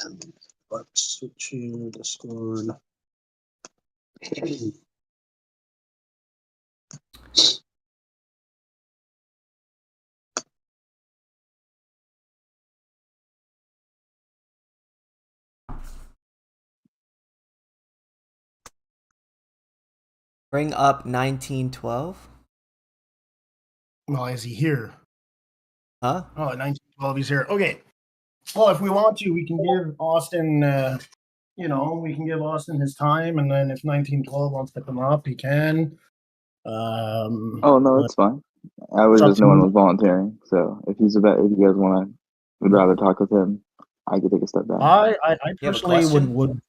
And let's switch to Discord. Bring up 1912. Well, is he here? Huh? Oh, 1912, he's here. Okay. Well, if we want to, we can give Austin, we can give Austin his time, and then if 1912 wants to come up, he can. Oh no, it's fine. I was It's up just to no one you. was volunteering. So if you guys would rather talk with him, I could take a step back. I You have a personally question?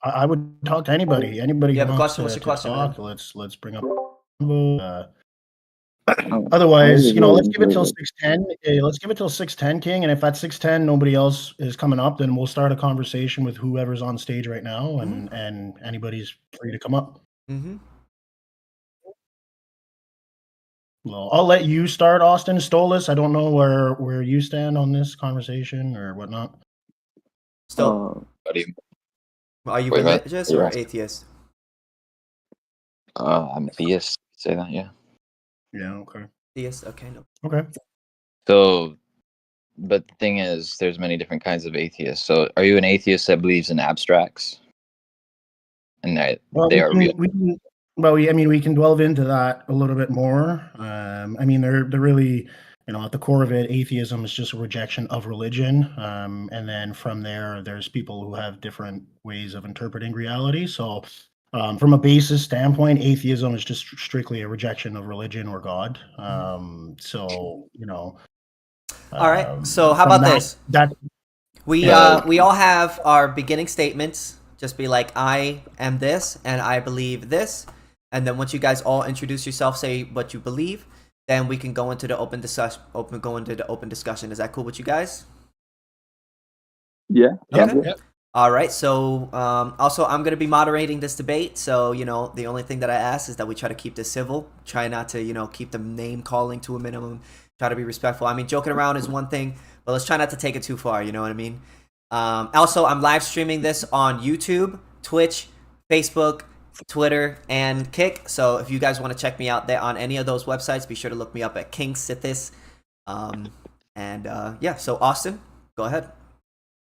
I would talk to anybody. Anybody You who have a wants question? What's to your question, talk. man? Let's bring up. I Otherwise, was let's waiting give it for till the- 6:10. Let's give it till 6:10, King. And if at 6:10 nobody else is coming up, then we'll start a conversation with whoever's on stage right now, and anybody's free to come up. Mm-hmm. Well, I'll let you start, Austin Stolas. I don't know where you stand on this conversation or whatnot. Still, What do you? are you wait, what? religious You're or asking- atheist? I'm a theist. Say that, yeah. Yeah. Okay. Theist. Okay. No. Okay. So, but the thing is, there's many different kinds of atheists. So, are you an atheist that believes in abstracts, and that they are real? We can delve into that a little bit more. They're really, at the core of it, atheism is just a rejection of religion. And then from there, there's people who have different ways of interpreting reality. So, from a basis standpoint, atheism is just strictly a rejection of religion or God. All right. So how from about that- this? That We all have our beginning statements. Just be like, I am this, and I believe this. And then once you guys all introduce yourself, say what you believe, then we can go into the open discussion. Is that cool with you guys? Yeah. Okay. Yeah. All right. So also, I'm going to be moderating this debate. So, the only thing that I ask is that we try to keep this civil. Try not to, keep the name calling to a minimum. Try to be respectful. I mean, joking around is one thing, but let's try not to take it too far. You know what I mean? Also, I'm live streaming this on YouTube, Twitch, Facebook, Twitter, and Kick. So if you guys want to check me out there on any of those websites, be sure to look me up at KingSithis. So Austin, go ahead.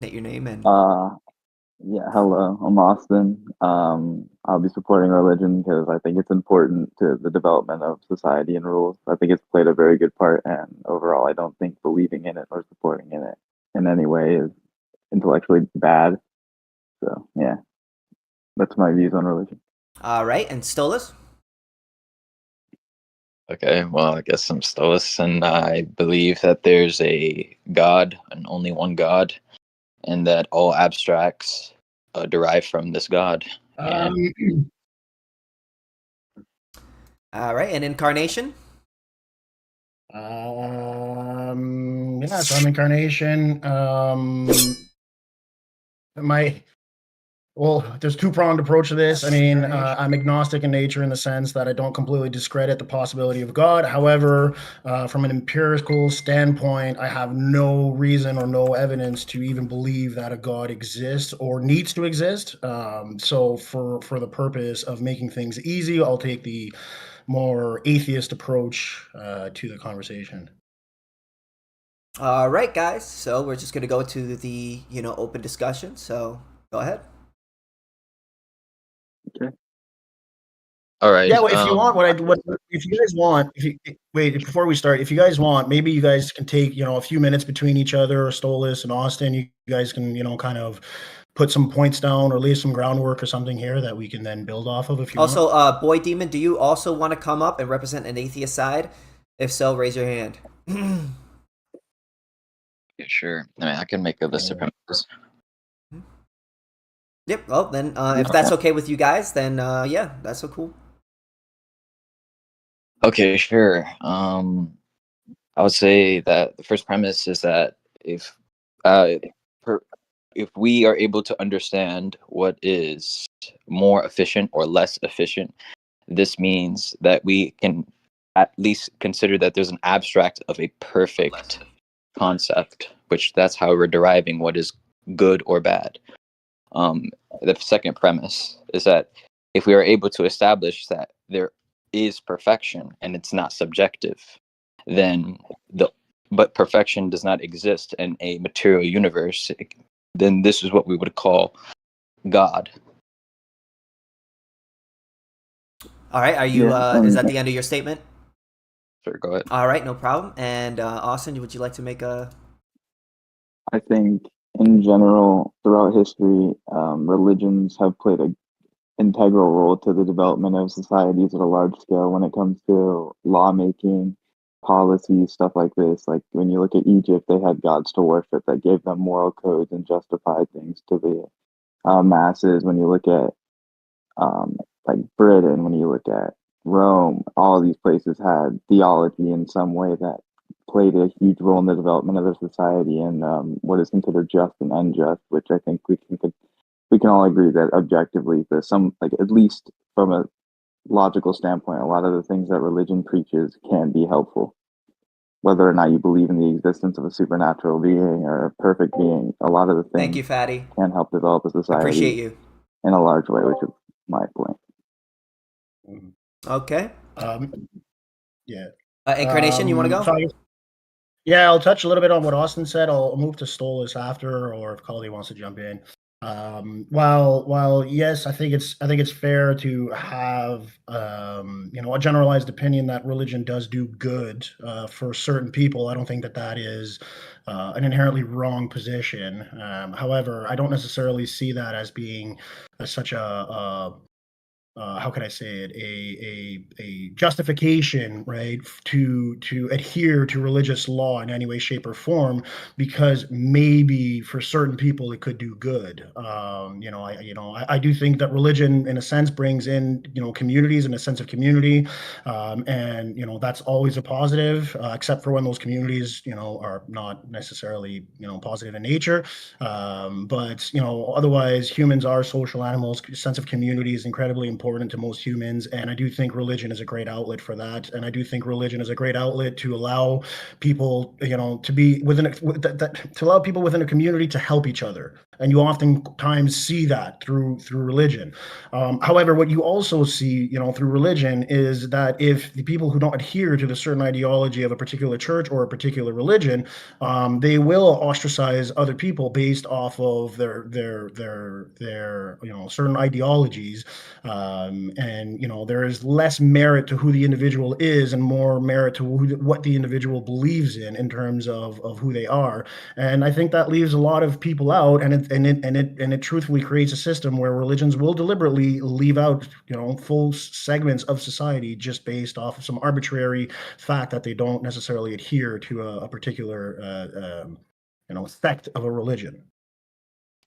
State your name and Yeah, hello. I'm Austin. I'll be supporting religion because I think it's important to the development of society and rules. I think it's played a very good part, and overall, I don't think believing in it or supporting in it in any way is intellectually bad. So yeah, that's my views on religion. all right, and Stolas. Okay, well, I guess I'm Stoic, and I believe that there's a God, and only one God, and that all abstracts derive from this God. And All right, and Incarnation. So I'm Incarnation. There's two-pronged approach to this. I'm agnostic in nature in the sense that I don't completely discredit the possibility of God. However, from an empirical standpoint, I have no reason or no evidence to even believe that a God exists or needs to exist. So for the purpose of making things easy, I'll take the more atheist approach to the conversation. All right, guys. So we're just gonna go to the open discussion. So go ahead. all right. Yeah, well, if you want, if you guys want, before we start, if you guys want, maybe you guys can take, a few minutes between each other, Stolas and Austin. You guys can, kind of put some points down or lay some groundwork or something here that we can then build off of if you Also, want. Boy Demon, do you also want to come up and represent an atheist side? If so, raise your hand. Yeah, sure. I can make a list of premises. Yep. Well, then, if that's okay with you guys, then yeah, that's so cool. Okay, sure. I would say that the first premise is that if we are able to understand what is more efficient or less efficient, this means that we can at least consider that there's an abstract of a perfect concept, which that's how we're deriving what is good or bad. The second premise is that if we are able to establish that there is perfection and it's not subjective, then but perfection does not exist in a material universe, then this is what we would call God. All right. Are you? Yeah, Is that the end of your statement? Sure, go ahead. All right, no problem. And Austin, would you like to make a? I think in general, throughout history, religions have played an integral role to the development of societies at a large scale when it comes to lawmaking, policy, stuff like this. Like when you look at Egypt, they had gods to worship that gave them moral codes and justified things to the masses. When you look at like Britain, when you look at Rome, all of these places had theology in some way that played a huge role in the development of their society and what is considered just and unjust, which I think we can all agree that objectively, there's some, like at least from a logical standpoint, a lot of the things that religion preaches can be helpful. Whether or not you believe in the existence of a supernatural being or a perfect being, a lot of the Thank you, things Fatty. can help develop a society Appreciate you. in a large way, which is my point. Okay. Yeah. Incarnation, you want to go? So yeah, I'll touch a little bit on what Austin said. I'll move to Stolas after, or if Caldy wants to jump in. While yes, I think it's fair to have a generalized opinion that religion does do good for certain people. I don't think that is an inherently wrong position. However, I don't necessarily see that as being such a how can I say it, a justification, right, to adhere to religious law in any way, shape, or form, because maybe for certain people it could do good. I do think that religion, in a sense, brings in communities and a sense of community, and that's always a positive, except for when those communities are not necessarily positive in nature. But otherwise, humans are social animals. Sense of community is incredibly important to most humans, and I do think religion is a great outlet for that. And I do think religion is a great outlet to allow people, to be to allow people within a community to help each other. And you oftentimes see that through religion. However, what you also see, through religion is that if the people who don't adhere to the certain ideology of a particular church or a particular religion, they will ostracize other people based off of their certain ideologies, and there is less merit to who the individual is and more merit to what the individual believes in terms of who they are. And I think that leaves a lot of people out, and it truthfully creates a system where religions will deliberately leave out full segments of society just based off of some arbitrary fact that they don't necessarily adhere to a particular sect of a religion.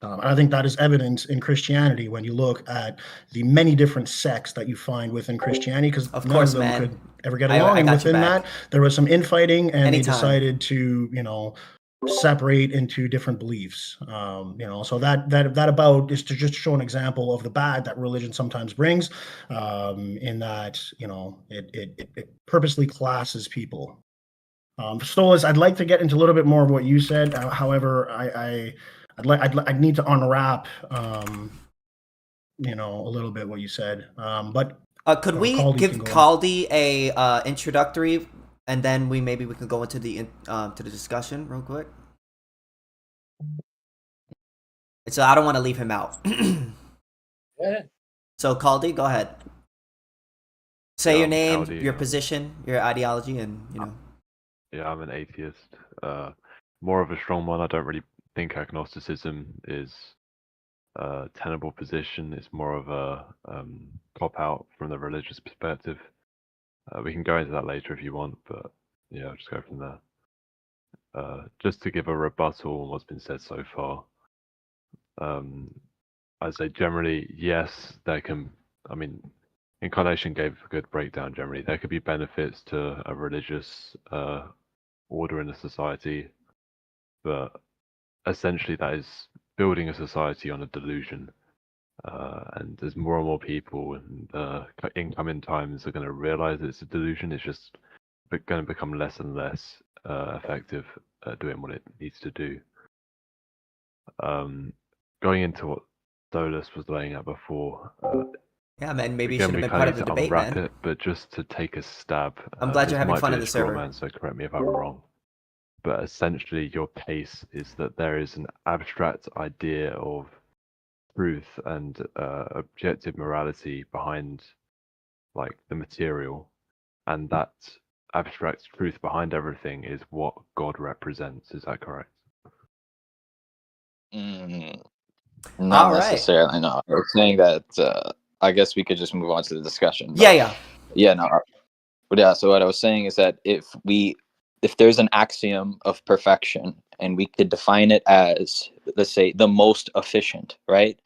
And I think that is evident in Christianity when you look at the many different sects that you find within Christianity, because Of none course, of them man. could ever get I along. And got you within back. that, there was some infighting, and they Anytime. decided to, separate into different beliefs. So that about is to just show an example of the bad that religion sometimes brings, in that it purposely classes people. Stolas, I'd like to get into a little bit more of what you said. However, I'd need to unwrap, a little bit what you said. But Could we Caldy give can go on. Caldy a introductory, and then we can go into the to the discussion real quick. So I don't want to leave him out. Yeah. So Caldy, go ahead. Say Yeah, your I'm name, Caldy, your position, your ideology, and Yeah, I'm an atheist. More of a strong one. I don't really think agnosticism is a tenable position. It's more of a cop out from the religious perspective. We can go into that later if you want, but yeah, I'll just go from there. Just to give a rebuttal on what's been said so far. I'd say generally, yes, there can. I mean, Incarnation gave a good breakdown. Generally, there could be benefits to a religious order in a society, but essentially that is building a society on a delusion. And as more and more people in the incoming times are going to realize it's a delusion, it's just going to become less and less effective at doing what it needs to do. Going into what Dolus was laying out before, Yeah, man. Maybe you again, should have we been kind part of of need the to debate, unwrap man. it, but just to take a stab. I'm glad this you're having might fun be in a the straw server. man, so correct me if I'm wrong. But essentially, your case is that there is an abstract idea of truth and objective morality behind, like, the material, and that abstract truth behind everything is what God represents. Is that correct? Not All right. necessarily. No, I was saying that. I guess we could just move on to the discussion. But Yeah. yeah, no. But yeah, so what I was saying is that if there's an axiom of perfection and we could define it as, let's say, the most efficient, right?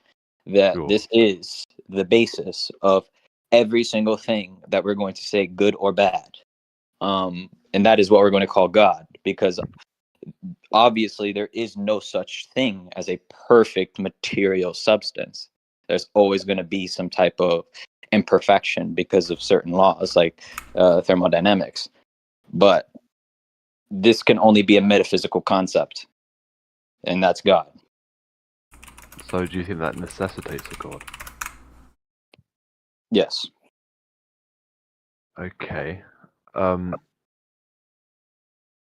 That Sure. this is the basis of every single thing that we're going to say, good or bad. And that is what we're going to call God, because obviously there is no such thing as a perfect material substance. There's always going to be some type of imperfection because of certain laws like thermodynamics. But this can only be a metaphysical concept, and that's God. So do you think that necessitates a God? Yes. Okay.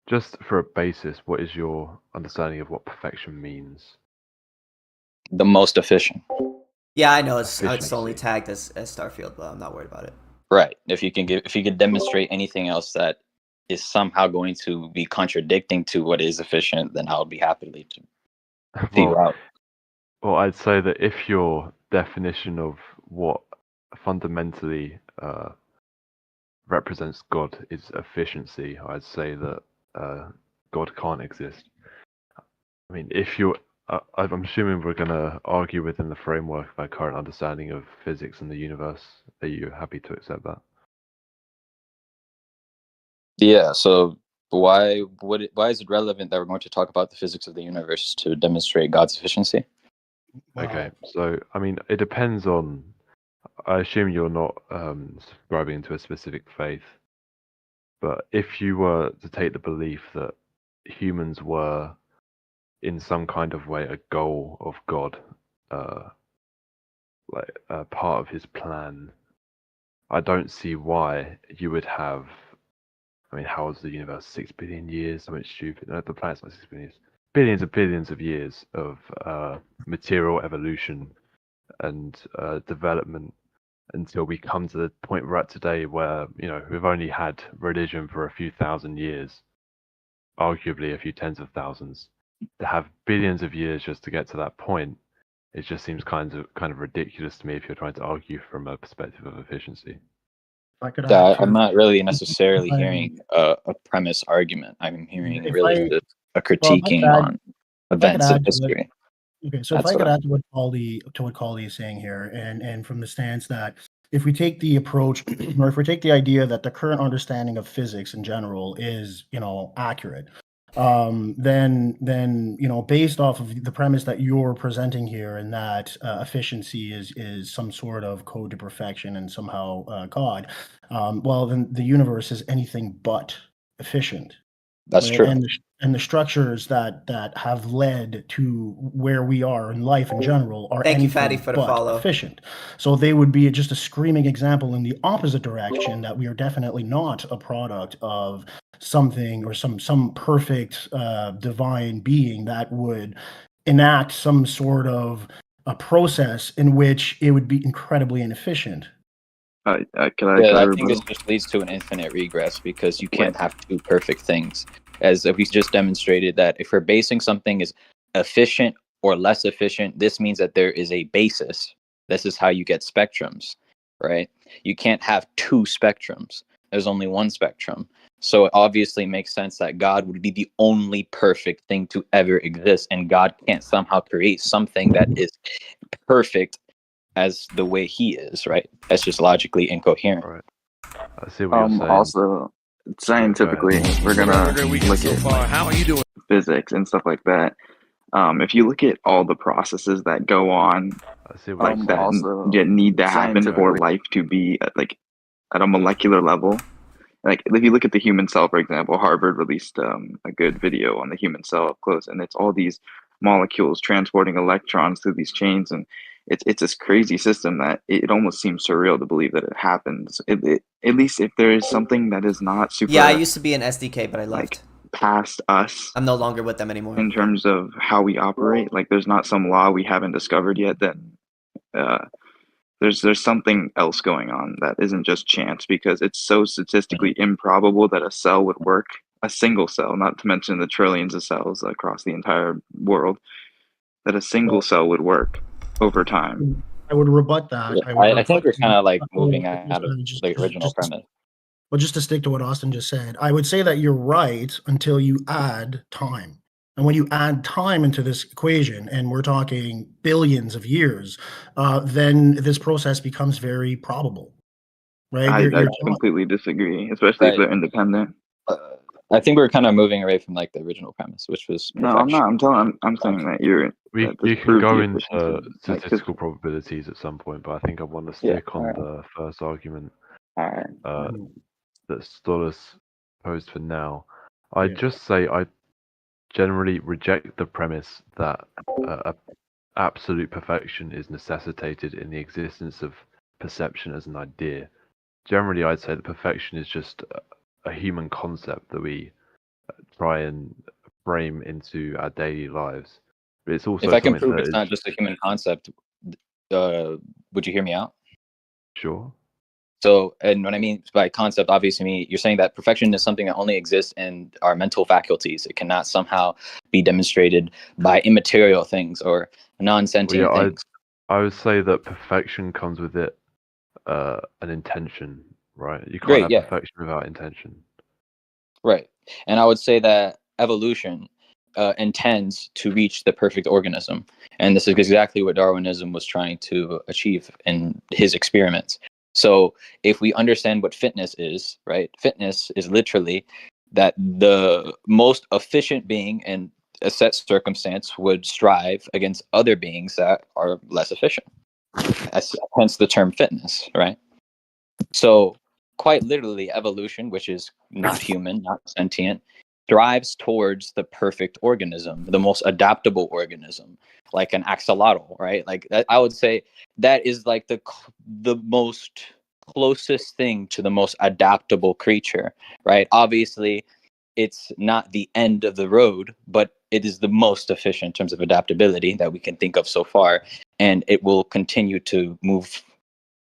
Just for a basis, what is your understanding of what perfection means? The most efficient. Yeah, I know it's only Efficiency. tagged as Starfield, but I'm not worried about it. Right. If you could demonstrate anything else that is somehow going to be contradicting to what is efficient, then I'll be happy to figure out. Well, I'd say that if your definition of what fundamentally represents God is efficiency, I'd say that God can't exist. I mean, if you're, I'm assuming we're going to argue within the framework of our current understanding of physics and the universe. Are you happy to accept that? Yeah. So why is it relevant that we're going to talk about the physics of the universe to demonstrate God's efficiency? Okay. So, I mean, it depends on. I assume you're not subscribing to a specific faith, but if you were to take the belief that humans were, in some kind of way, a goal of God, like a part of His plan, I don't see why you would have. I mean, how old is the universe? 6 billion years? Something stupid. No, the planet's not 6 billion years. Billions and billions of years of material evolution and development until we come to the point we're at today where, we've only had religion for a few thousand years, arguably a few tens of thousands. To have billions of years just to get to that point, it just seems kind of ridiculous to me if you're trying to argue from a perspective of efficiency. If I could Yeah, add I'm to, not really necessarily if I- hearing a premise argument. I'm hearing if really I, just a well, if I could critiquing add, on if I could events in add to it, history. okay, so if That's I could what add to what Caldy is saying here, and from the stance that if we take the approach, or if we take the idea that the current understanding of physics in general is, accurate, then based off of the premise that you're presenting here, and that efficiency is some sort of code to perfection and somehow God, well, then the universe is anything but efficient. That's Right? true. And the structures that have led to where we are in life in general are Thank you, anything Fatty, for the but follow. efficient. So they would be just a screaming example in the opposite direction, that we are definitely not a product of something or some perfect divine being that would enact some sort of a process in which it would be incredibly inefficient. Could I Yeah, I think this rebuttal? just leads to an infinite regress because you Wait. can't have two perfect things. As we just demonstrated that if we're basing something as efficient or less efficient, this means that there is a basis. This is how you get spectrums, right? You can't have two spectrums. There's only one spectrum. So it obviously makes sense that God would be the only perfect thing to ever exist, and God can't somehow create something that is perfect as the way He is, right? That's just logically incoherent. Right. I see what you're saying. Also, scientifically, we're gonna look at How are you doing? physics and stuff like that. If you look at all the processes that go on, I see what you're that saying. need to happen for life to be at a molecular level. Like if you look at the human cell, for example, Harvard released a good video on the human cell up close, and it's all these molecules transporting electrons through these chains, and it's this crazy system that it almost seems surreal to believe that it happens. At least if there is something that is not super Yeah, I used to be in SDK, but I like left. past us I'm no longer with them anymore. in terms of how we operate, like there's not some law we haven't discovered yet, then there's something else going on that isn't just chance, because it's so statistically improbable that a cell would work, a single cell, not to mention the trillions of cells across the entire world, that a single cell would work over time. I would rebut that. Yeah, I think we're kind of like moving out of just, the original just, premise. Well, just to stick to what Austin just said, I would say that you're right until you add time. And when you add time into this equation, and we're talking billions of years, then this process becomes very probable, right? I completely disagree, especially if Right. they're independent. I think we're kind of moving away from like the original premise, which was No, I'm perfection. not. I'm saying that You can go into statistical probabilities at some point, but I think I want to stick on the first argument that Stolas posed for now. I'd just say I generally reject the premise that absolute perfection is necessitated in the existence of perception as an idea. Generally, I'd say that perfection is just a human concept that we try and frame into our daily lives. But it's also, if I can prove it's not just a human concept, would you hear me out? Sure. So, and what I mean by concept, obviously, you're saying that perfection is something that only exists in our mental faculties. It cannot somehow be demonstrated by immaterial things or non-sentient things. I would say that perfection comes with it an intention, right? You can't have perfection without intention. Right. And I would say that evolution intends to reach the perfect organism. And this is exactly what Darwinism was trying to achieve in his experiments. So if we understand what fitness is, right? Fitness is literally that the most efficient being in a set circumstance would strive against other beings that are less efficient. Hence the term fitness, right? So quite literally, evolution, which is not human, not sentient, drives towards the perfect organism, the most adaptable organism, like an axolotl, right? Like that, I would say that is like the most closest thing to the most adaptable creature, right? Obviously, it's not the end of the road, but it is the most efficient in terms of adaptability that we can think of so far, and it will continue to move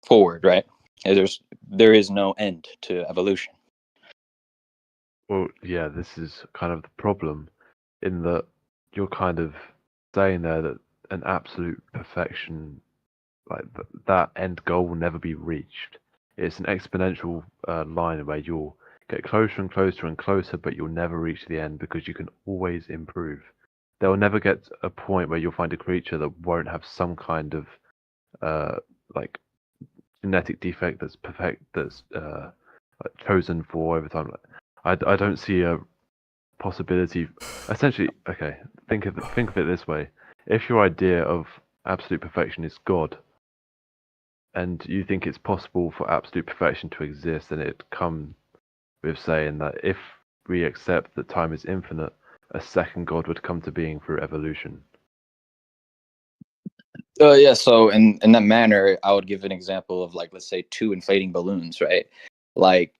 forward, right? There is no end to evolution. Well, yeah, this is kind of the problem in that you're kind of saying there that an absolute perfection, like that end goal, will never be reached. It's an exponential line where you'll get closer and closer and closer, but you'll never reach the end because you can always improve. There will never get a point where you'll find a creature that won't have some kind of like genetic defect that's perfect, that's chosen for over time. I don't see a possibility. Essentially, okay, think of it this way: if your idea of absolute perfection is God, and you think it's possible for absolute perfection to exist, then it comes with saying that if we accept that time is infinite, a second God would come to being through evolution. Yeah, so in that manner, I would give an example of, like, let's say 2 inflating balloons, right? Like,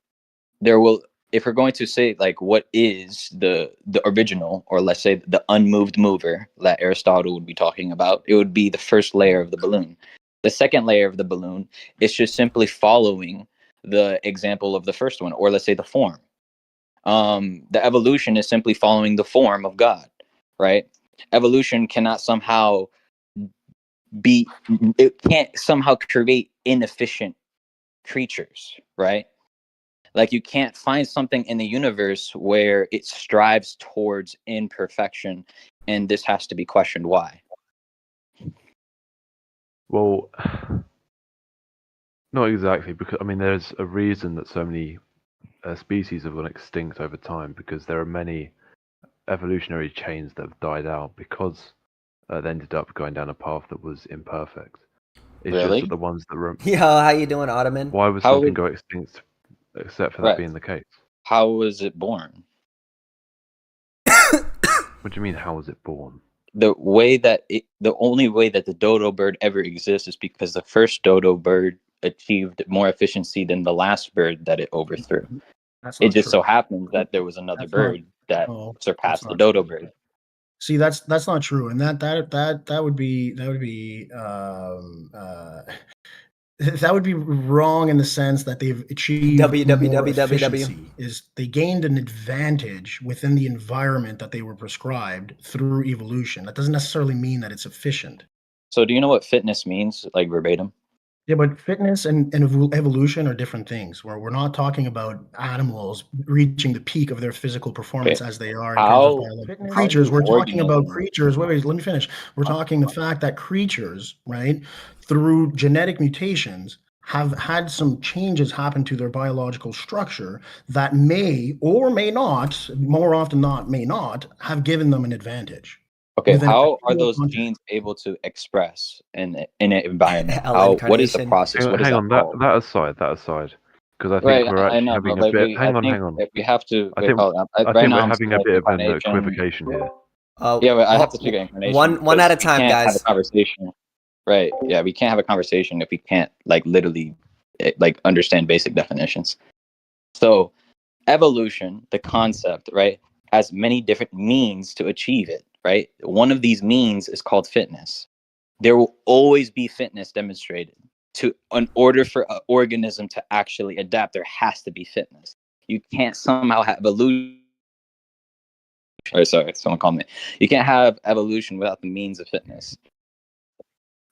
there will, if we're going to say, like, what is the original, or let's say the unmoved mover that Aristotle would be talking about, it would be the first layer of the balloon. The second layer of the balloon is just simply following the example of the first one, or let's say the form. The evolution is simply following the form of God, right? Evolution cannot somehow it can't somehow create inefficient creatures, right? Like, you can't find something in the universe where it strives towards imperfection, and this has to be questioned why. Well, not exactly, because I mean there's a reason that so many species have gone extinct over time, because there are many evolutionary chains that have died out because they ended up going down a path that was imperfect. It's Really? just that the ones that were... Yo, how you doing, Ottoman? Why would something go extinct except for that being the case? How was it born? What do you mean, how was it born? the only way that the dodo bird ever exists is because the first dodo bird achieved more efficiency than the last bird that it overthrew. That's It not just true. so happens that there was another That's not- bird that no, surpassed that's the not dodo true. bird. See, that's not true, and that would be that would be wrong in the sense that they've achieved more efficiency. Is they gained an advantage within the environment that they were prescribed through evolution. That doesn't necessarily mean that it's efficient. So do you know what fitness means, like verbatim? Yeah, but fitness and evolution are different things. Where we're not talking about animals reaching the peak of their physical performance as they are in terms of biological creatures. We're talking about creatures. Wait, let me finish. We're talking the fact that creatures, right, through genetic mutations, have had some changes happen to their biological structure that may or may not, more often not, may not, have given them an advantage. Okay, within a how are particular those context. genes able to express in an environment? Hell, What is the incarnation. process? What is Hang on, that called? that aside, because I think Right, we're I actually know, having but a bit. I Hang on, think hang on. that we have to. I Wait, think hold on. I Right think now, we're I'm having speaking a like bit of an incarnation. equivocation here. Yeah, I have to speak incarnation. One at a because time, we can't have guys. a conversation. Right? Yeah, we can't have a conversation if we can't like literally like understand basic definitions. So, evolution, the concept, right, has many different means to achieve it. Right? One of these means is called fitness. There will always be fitness demonstrated. In order for an organism to actually adapt, there has to be fitness. You can't somehow have evolution. Or sorry, someone called me. You can't have evolution without the means of fitness.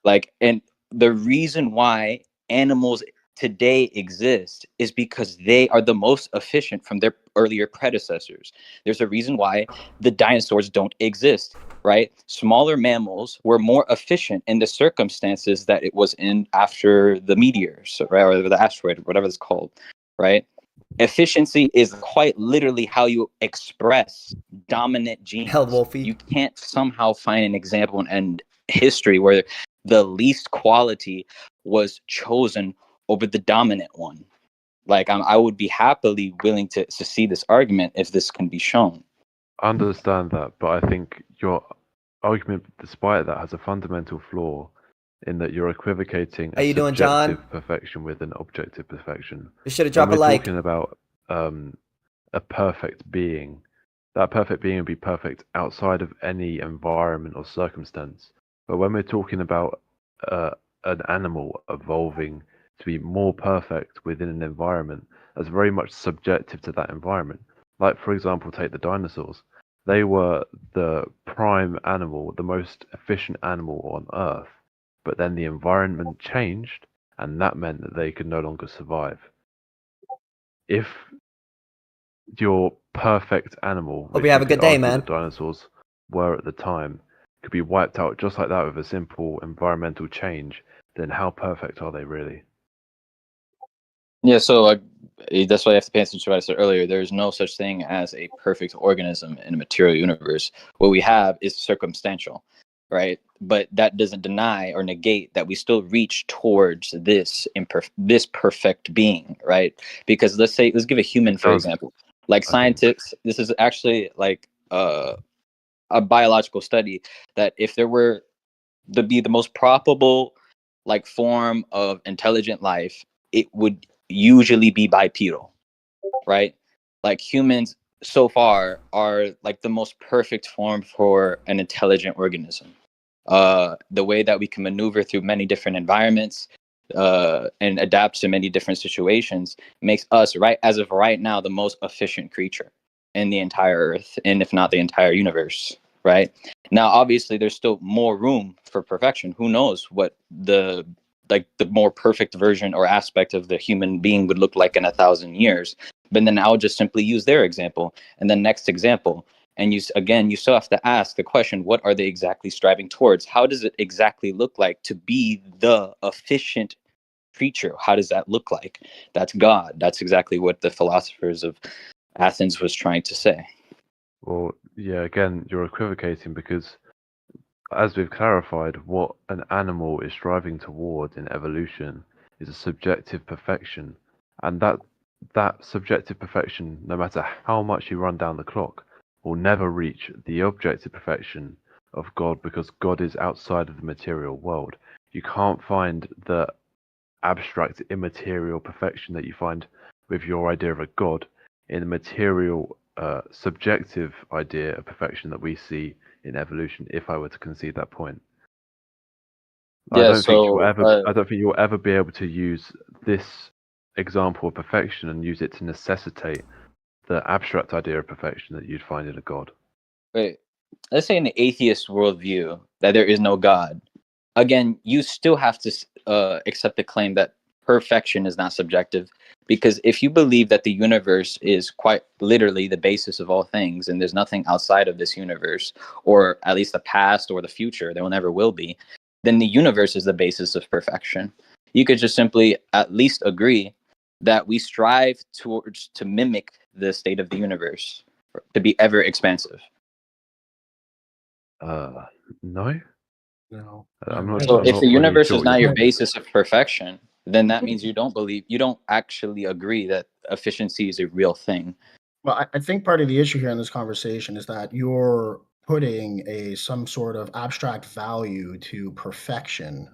Like, and the reason why animals today exist is because they are the most efficient from their earlier predecessors. There's a reason why the dinosaurs don't exist, right? Smaller mammals were more efficient in the circumstances that it was in after the meteors, right, or the asteroid, or whatever it's called, right? Efficiency is quite literally how you express dominant genes. Hell, Wolfie. You can't somehow find an example in history where the least quality was chosen over the dominant one. Like I would be happily willing to see this argument if this can be shown. I understand that, but I think your argument, despite that, has a fundamental flaw in that you're equivocating How a you doing, subjective John? perfection with an objective perfection. Be sure to When drop a we're like. talking about a perfect being, that perfect being would be perfect outside of any environment or circumstance. But when we're talking about an animal evolving to be more perfect within an environment, that's very much subjective to that environment. Like, for example, take the dinosaurs. They were the prime animal, the most efficient animal on Earth, but then the environment changed, and that meant that they could no longer survive. If your perfect animal, Hope which you have you a good could day, argue man. that dinosaurs were at the time, could be wiped out just like that with a simple environmental change, then how perfect are they really? Yeah, so that's why I have to pay attention to what I said earlier. There's no such thing as a perfect organism in a material universe. What we have is circumstantial, right? But that doesn't deny or negate that we still reach towards this perfect being, right? Because let's give a human for example. Like scientists, this is actually like a biological study that if there were to be the most probable like form of intelligent life, it would usually be bipedal, right? Like humans so far are like the most perfect form for an intelligent organism. The way that we can maneuver through many different environments and adapt to many different situations makes us, right as of right now, the most efficient creature in the entire Earth, and if not the entire universe, right? Now, obviously, there's still more room for perfection. Who knows what the more perfect version or aspect of the human being would look like in 1,000 years. But then I'll just simply use their example and the next example. And you still have to ask the question, what are they exactly striving towards? How does it exactly look like to be the efficient creature? How does that look like? That's God. That's exactly what the philosophers of Athens was trying to say. Well, yeah, again, you're equivocating because, as we've clarified, what an animal is striving toward in evolution is a subjective perfection. And that subjective perfection, no matter how much you run down the clock, will never reach the objective perfection of God because God is outside of the material world. You can't find the abstract, immaterial perfection that you find with your idea of a God in the material, subjective idea of perfection that we see in evolution. If I were to concede that point, I Yeah, don't think so you'll ever be able to use this example of perfection and use it to necessitate the abstract idea of perfection that you'd find in a God. wait, let's say in the atheist worldview that there is no God. Again, you still have to accept the claim that perfection is not subjective, because if you believe that the universe is quite literally the basis of all things and there's nothing outside of this universe, or at least the past or the future, there never will be, then the universe is the basis of perfection. You could just simply at least agree that we strive towards to mimic the state of the universe, to be ever expansive. No, No. I'm not. So I'm if not the really universe sure is what you're not your talking about. basis of perfection, then that means you don't actually agree that efficiency is a real thing. Well, I think part of the issue here in this conversation is that you're putting some sort of abstract value to perfection,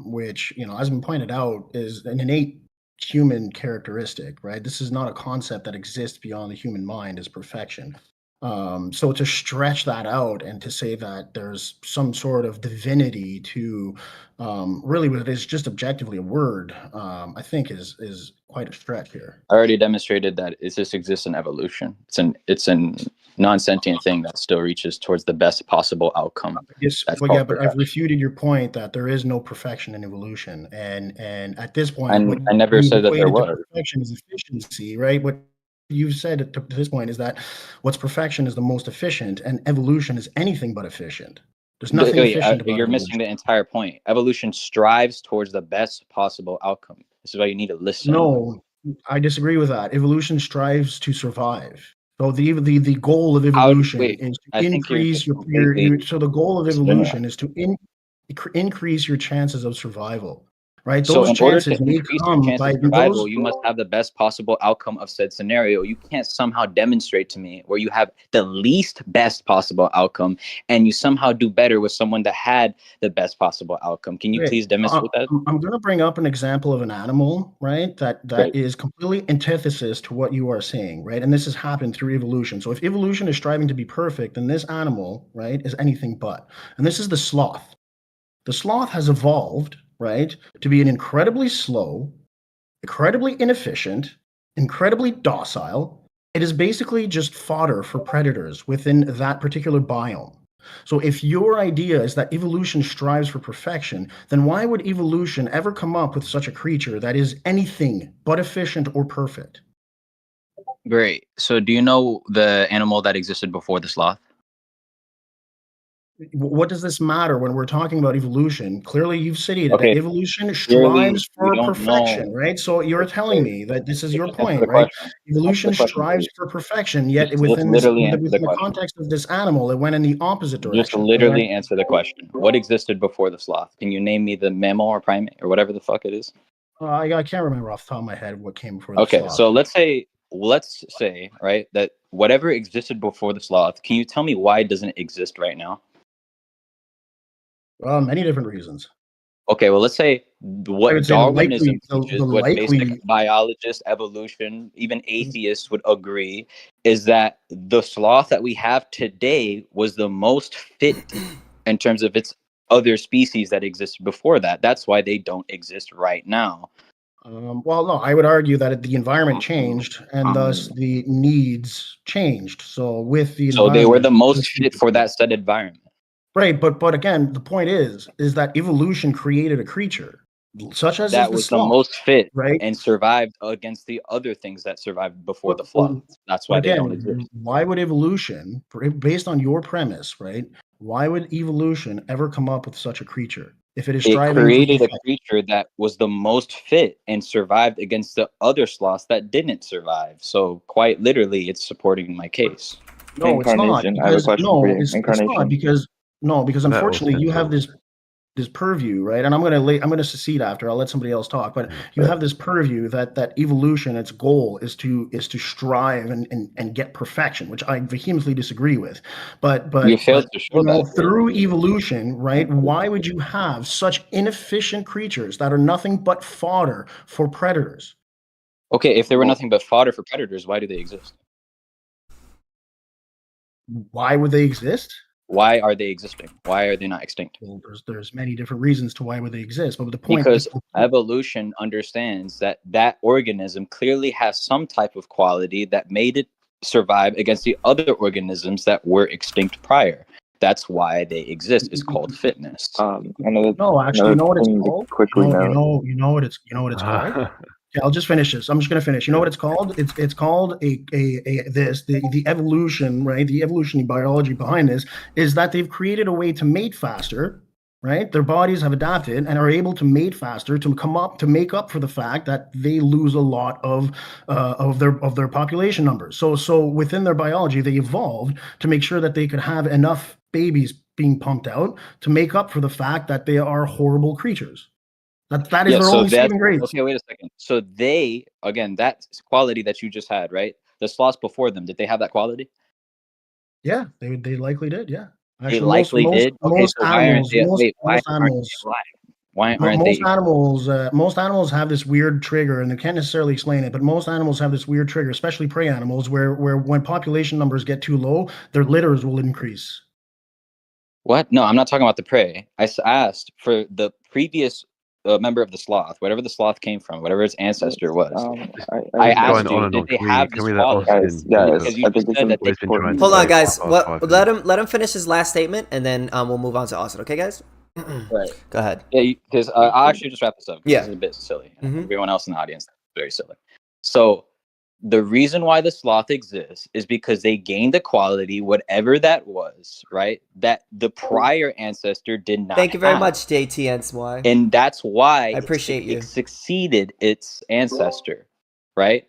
which, as been pointed out, is an innate human characteristic, right? This is not a concept that exists beyond the human mind as perfection. So to stretch that out and to say that there's some sort of divinity to really what it is just objectively a word, I think is quite a stretch here. I already demonstrated that it just exists in evolution. It's a non-sentient thing that still reaches towards the best possible outcome. Yes, That's well, yeah, called but I've perfection. refuted your point that there is no perfection in evolution, and at this point, And what I never you've said that there equated to was. perfection is efficiency, right? What you've said to this point is that what's perfection is the most efficient, and evolution is anything but efficient. There's nothing Wait, efficient about you're missing evolution. the entire point. Evolution strives towards the best possible outcome. This is why you need to listen. No, I disagree with that. Evolution strives to survive. So the goal of evolution Wait, is to I think you're increase just your completely so the goal of misleading. evolution is to increase your chances of survival, right? So Those in order to chances may increase your come chance by of those. survival, you must have the best possible outcome of said scenario. You can't somehow demonstrate to me where you have the least best possible outcome and you somehow do better with someone that had the best possible outcome. Can you Great. please demonstrate that? I'm going to bring up an example of an animal, right? That Great. is completely antithesis to what you are saying, right? And this has happened through evolution. So if evolution is striving to be perfect, then this animal, right, is anything but. And this is the sloth. The sloth has evolved, right, to be an incredibly slow, incredibly inefficient, incredibly docile. It is basically just fodder for predators within that particular biome. So if your idea is that evolution strives for perfection, then why would evolution ever come up with such a creature that is anything but efficient or perfect? Great. So do you know the animal that existed before the sloth? What does this matter when we're talking about evolution? Clearly, you've stated that Okay, evolution clearly strives you for don't know. perfection, right? So you're telling me that this is your Just answer point, the right? question. Answer the Evolution question, strives please. for perfection, yet Just within literally answer the within the question. context of this animal, it went in the opposite Just direction. It went. literally answer the question. What existed before the sloth? Can you name me the mammal or primate or whatever the fuck it is? I can't remember off the top of my head what came before the Okay, sloth. so let's say right that whatever existed before the sloth. Can you tell me why it doesn't exist right now? Many different reasons. Okay, well let's say I what would say the Darwinism likely teaches, the what basic likely. biologists, evolution, even atheists would agree is that the sloth that we have today was the most fit in terms of its other species that existed before that. That's why they don't exist right now. Well, no, I would argue that the environment changed and thus the needs changed. So with the So they were environment, the most fit for that said environment. right? But again, the point is that evolution created a creature such as is That the was the sloth, most fit right? and survived against the other things that survived before But, the but, flood. That's but why they don't again, exist. why would evolution, based on your premise, right? Why would evolution ever come up with such a creature if it is It striving for created a perfection? creature that was the most fit and survived against the other sloths that didn't survive. So quite literally, it's supporting my case. No, it's not Incarnation. I have a because question for no, you. it's not Incarnation. because no, because That also unfortunately you have entails. this. purview, right? And I'm gonna secede after. I'll let somebody else talk. But you have this purview that evolution, its goal is to strive and get perfection, which I vehemently disagree with. But You failed to show that. through evolution, right? Why would you have such inefficient creatures that are nothing but fodder for predators? Okay, if they were nothing but fodder for predators, why do they exist? Why would they exist? Why are they existing? Why are they not extinct? Well, there's many different reasons to why would they exist, but the point Because evolution understands that that organism clearly has some type of quality that made it survive against the other organisms that were extinct prior. That's why they exist. It's called fitness. no, actually, you know what it's called? Quickly you know what it's called? Yeah, I'll just finish this. I'm just gonna finish. You know what it's called? It's called the evolution, right? The evolutionary biology behind this is that they've created a way to mate faster, right? Their bodies have adapted and are able to mate faster to make up for the fact that they lose a lot of their population numbers. So within their biology, they evolved to make sure that they could have enough babies being pumped out to make up for the fact that they are horrible creatures. That is their only saving grace. Okay, wait a second. So they, again, that quality that you just had, right? The sloths before them, did they have that quality? Yeah, they likely did. Yeah, Actually, they likely did. Okay, most so animals, why aren't they? Most animals have this weird trigger, and they can't necessarily explain it. But most animals have this weird trigger, especially prey animals, where when population numbers get too low, their litters will increase. What? No, I'm not talking about the prey. I asked for the previous member of the sloth, whatever the sloth came from, whatever its ancestor was. I asked you, did they have this quality? Because you just said that they. Hold on, guys. Let him finish his last statement, and then we'll move on to Austin. Okay, guys? Right. Go ahead. Yeah, because I'll actually just wrap this up. Yeah. This is a bit silly. Everyone else in the audience, very silly. So the reason why the sloth exists is because they gained the quality, whatever that was, right? That the prior ancestor did not. Thank you very much, JTNSY. And that's why I appreciate you. It succeeded its ancestor, right?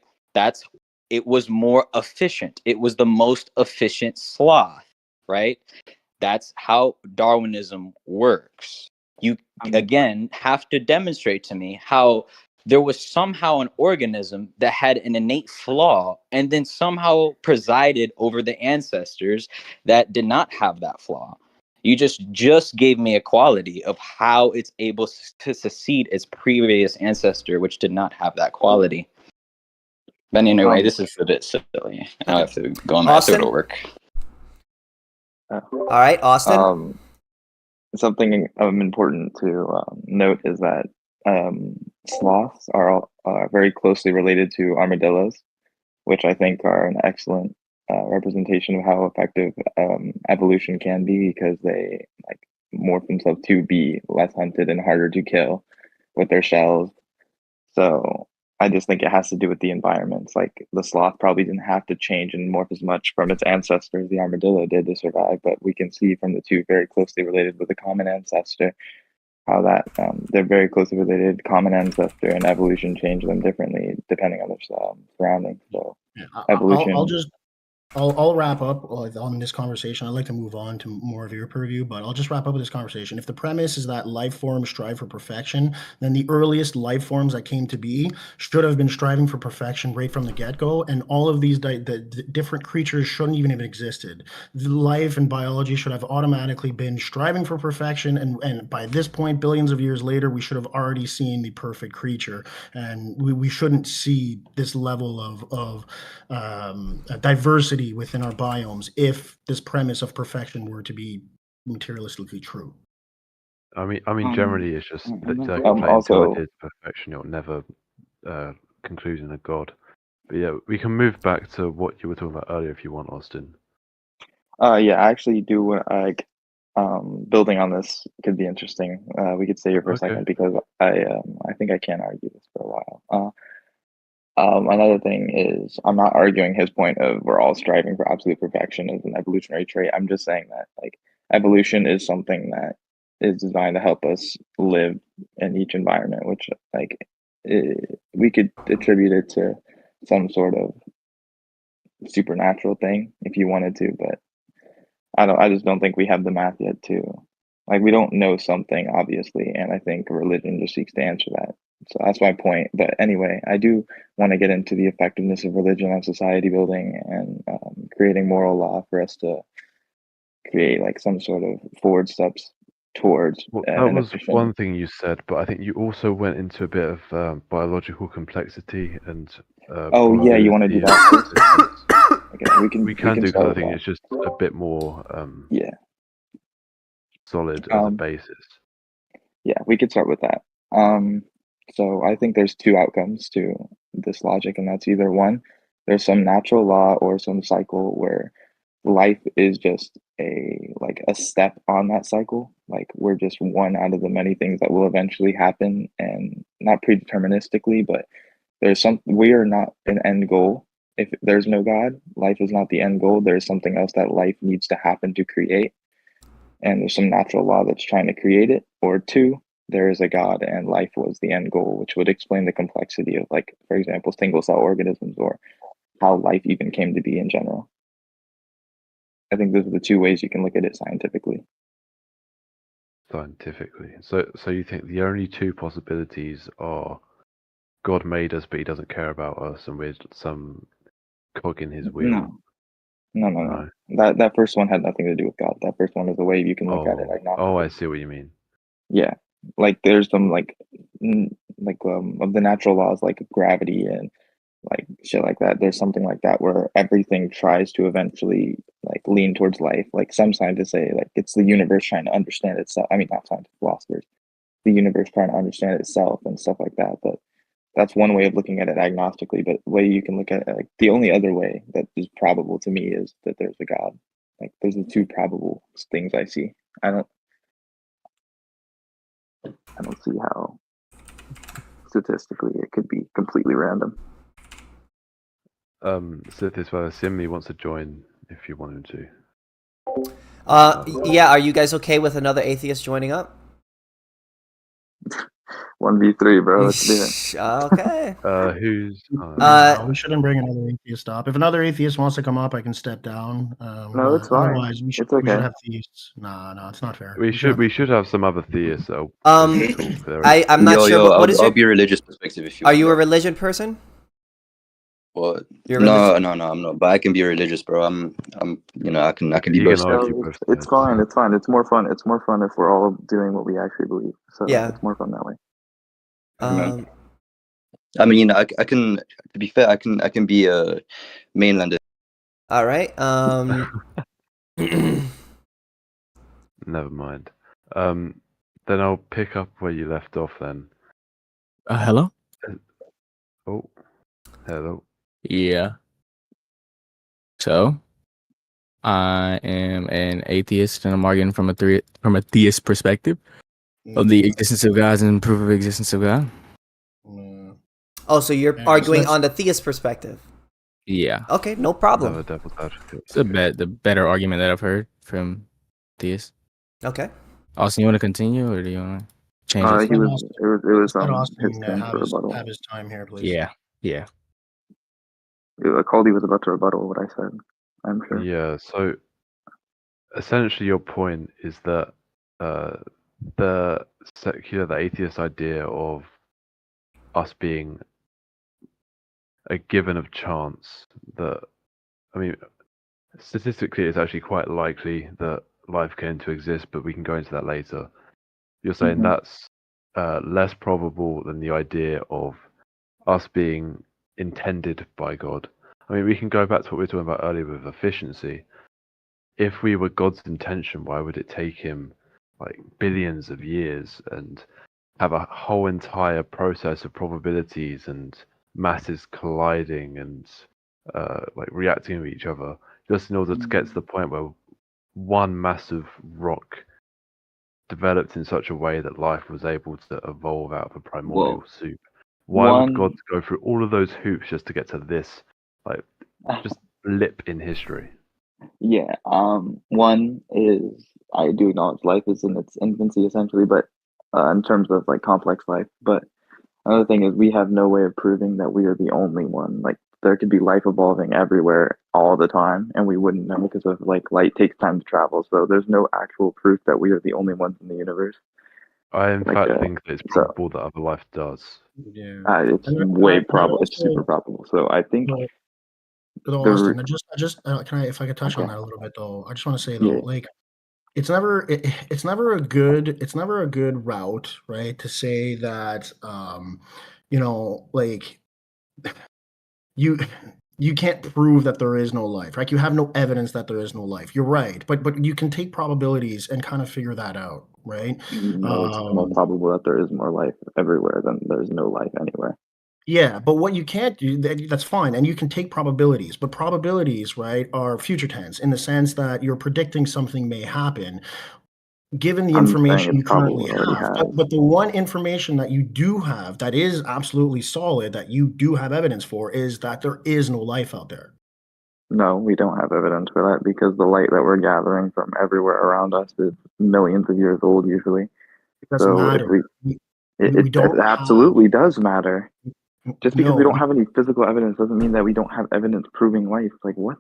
It was more efficient. It was the most efficient sloth, right? That's how Darwinism works. You again have to demonstrate to me how there was somehow an organism that had an innate flaw and then somehow presided over the ancestors that did not have that flaw. You just gave me a quality of how it's able to succeed its previous ancestor, which did not have that quality. But anyway, this is a bit silly. I have to go on that to work. All right, Austin. Something important to note is that sloths are very closely related to armadillos, which I think are an excellent representation of how effective evolution can be, because they morph themselves to be less hunted and harder to kill with their shells. So I just think it has to do with the environments. Like the sloth probably didn't have to change and morph as much from its ancestors the armadillo did to survive, but we can see from the two very closely related with a common ancestor how that they're very closely related, common ancestor, and evolution changed them differently depending on their surroundings. So evolution. I'll wrap up on this conversation. I'd like to move on to more of your purview, but I'll just wrap up with this conversation. If the premise is that life forms strive for perfection, then the earliest life forms that came to be should have been striving for perfection right from the get-go, and all of these the different creatures shouldn't even have existed. The life and biology should have automatically been striving for perfection, and by this point, billions of years later, we should have already seen the perfect creature, and we shouldn't see this level of diversity within our biomes if this premise of perfection were to be materialistically true. I mean, generally, it's just that perfection. You'll never conclusion of God. But yeah, we can move back to what you were talking about earlier if you want, Austin. Yeah, I actually do building on this could be interesting. We could stay here for a second because I think I can argue this for a while. Another thing is, I'm not arguing his point of we're all striving for absolute perfection as an evolutionary trait. I'm just saying that evolution is something that is designed to help us live in each environment, which we could attribute it to some sort of supernatural thing if you wanted to, but I just don't think we have the math yet to Like, we don't know something, obviously, and I think religion just seeks to answer that. So that's my point. But anyway, I do want to get into the effectiveness of religion on society building and creating moral law for us to create like some sort of forward steps towards Well, that an was efficient. one thing you said, but I think you also went into a bit of biological complexity and. Oh yeah, you want to do probability that of first? Okay, we can We can do start because I with think that. it's just a bit more Yeah. solid as a Um, basis. yeah, we could start with that. So I think there's two outcomes to this logic, and that's either one, there's some natural law or some cycle where life is just a step on that cycle. Like, we're just one out of the many things that will eventually happen, and not predeterministically, but we are not an end goal. If there's no God, life is not the end goal. There's something else that life needs to happen to create, and there's some natural law that's trying to create it. Or two, there is a God and life was the end goal, which would explain the complexity of, like, for example, single cell organisms, or how life even came to be in general. I think those are the two ways you can look at it scientifically. Scientifically. So you think the only two possibilities are God made us, but he doesn't care about us, and we're some cog in his wheel? No. That first one had nothing to do with God. That first one is a way you can look at it agnostically. I see what you mean. Yeah, like there's some of the natural laws, like gravity and like shit like that. There's something like that where everything tries to eventually like lean towards life. Like, some scientists say like it's the universe trying to understand itself. I mean, not scientists, philosophers. The universe trying to understand itself and stuff like that. But that's one way of looking at it agnostically. But the way you can look at it, like, the only other way that is probable to me is that there's a God. Like, those are the two probable things I see. I don't see how statistically it could be completely random. Sithis, well, Simmy wants to join if you want him to. Yeah, are you guys okay with another atheist joining up? 1v3, bro. Let's do it. Okay. Who's? We shouldn't bring another atheist up. If another atheist wants to come up, I can step down. No, it's fine. Otherwise, we should have theists. No, it's not fair. We should have some other theists. I'm not sure. What is I'll be a religious perspective if you Are want, you bro. a religion person? What? You're No, I'm not. But I can be religious, bro. I can be both. It's fine. It's fine. It's more fun. It's more fun if we're all doing what we actually believe. So Yeah. it's more fun that way. I mean, I can. To be fair, I can be a mainlander. All right. Never mind. Then I'll pick up where you left off. Then. Hello. Oh, hello. Yeah. So, I am an atheist, and I'm arguing from a theist perspective of the existence of God and proof of existence of God. Oh, so you're arguing on the theist perspective? Yeah. Okay, no problem. No, devil's advocate. It's the better argument that I've heard from theists. Okay. Austin, you want to continue, or do you want to change it? It was his turn for rebuttal. Have his time here, please. Yeah. Caldy was about to rebuttal what I said, I'm sure. Yeah. So, essentially, your point is that the atheist idea of us being a given of chance, that, I mean, statistically it's actually quite likely that life came to exist, but we can go into that later. You're saying that's less probable than the idea of us being intended by God. I mean, we can go back to what we were talking about earlier with efficiency. If we were God's intention, why would it take him like billions of years and have a whole entire process of probabilities and masses colliding and like reacting with each other, just in order to get to the point where one massive rock developed in such a way that life was able to evolve out of a primordial soup? Why would God go through all of those hoops just to get to this, like, just blip in history? Yeah. One is, I do acknowledge life is in its infancy essentially, but in terms of like complex life. But another thing is we have no way of proving that we are the only one. Like, there could be life evolving everywhere all the time, and we wouldn't know because of like light takes time to travel. So there's no actual proof that we are the only ones in the universe. I in Like, fact think that it's so probable that other life does. Yeah. it's And way I probable. It's also, super probable. So I think though, the Austin, can I, if I could touch on okay, that a little bit though, I just want to say yeah, though, like, it's never a good route, right? To say that, like, you you can't prove that there is no life, right? You have no evidence that there is no life. You're right, but you can take probabilities and kind of figure that out, right? no, it's more probable that there is more life everywhere than there's no life anywhere. Yeah, but what you can't do, that's fine, and you can take probabilities, but probabilities, right, are future tense in the sense that you're predicting something may happen given the I'm saying information it's you probable currently it already have. has. But the one information that you do have that is absolutely solid, that you do have evidence for, is that there is no life out there. No, we don't have evidence for that because the light that we're gathering from everywhere around us is millions of years old usually. It doesn't So if matter. We it don't absolutely does matter. Just because we no, don't have any physical evidence doesn't mean that we don't have evidence proving life. Like what?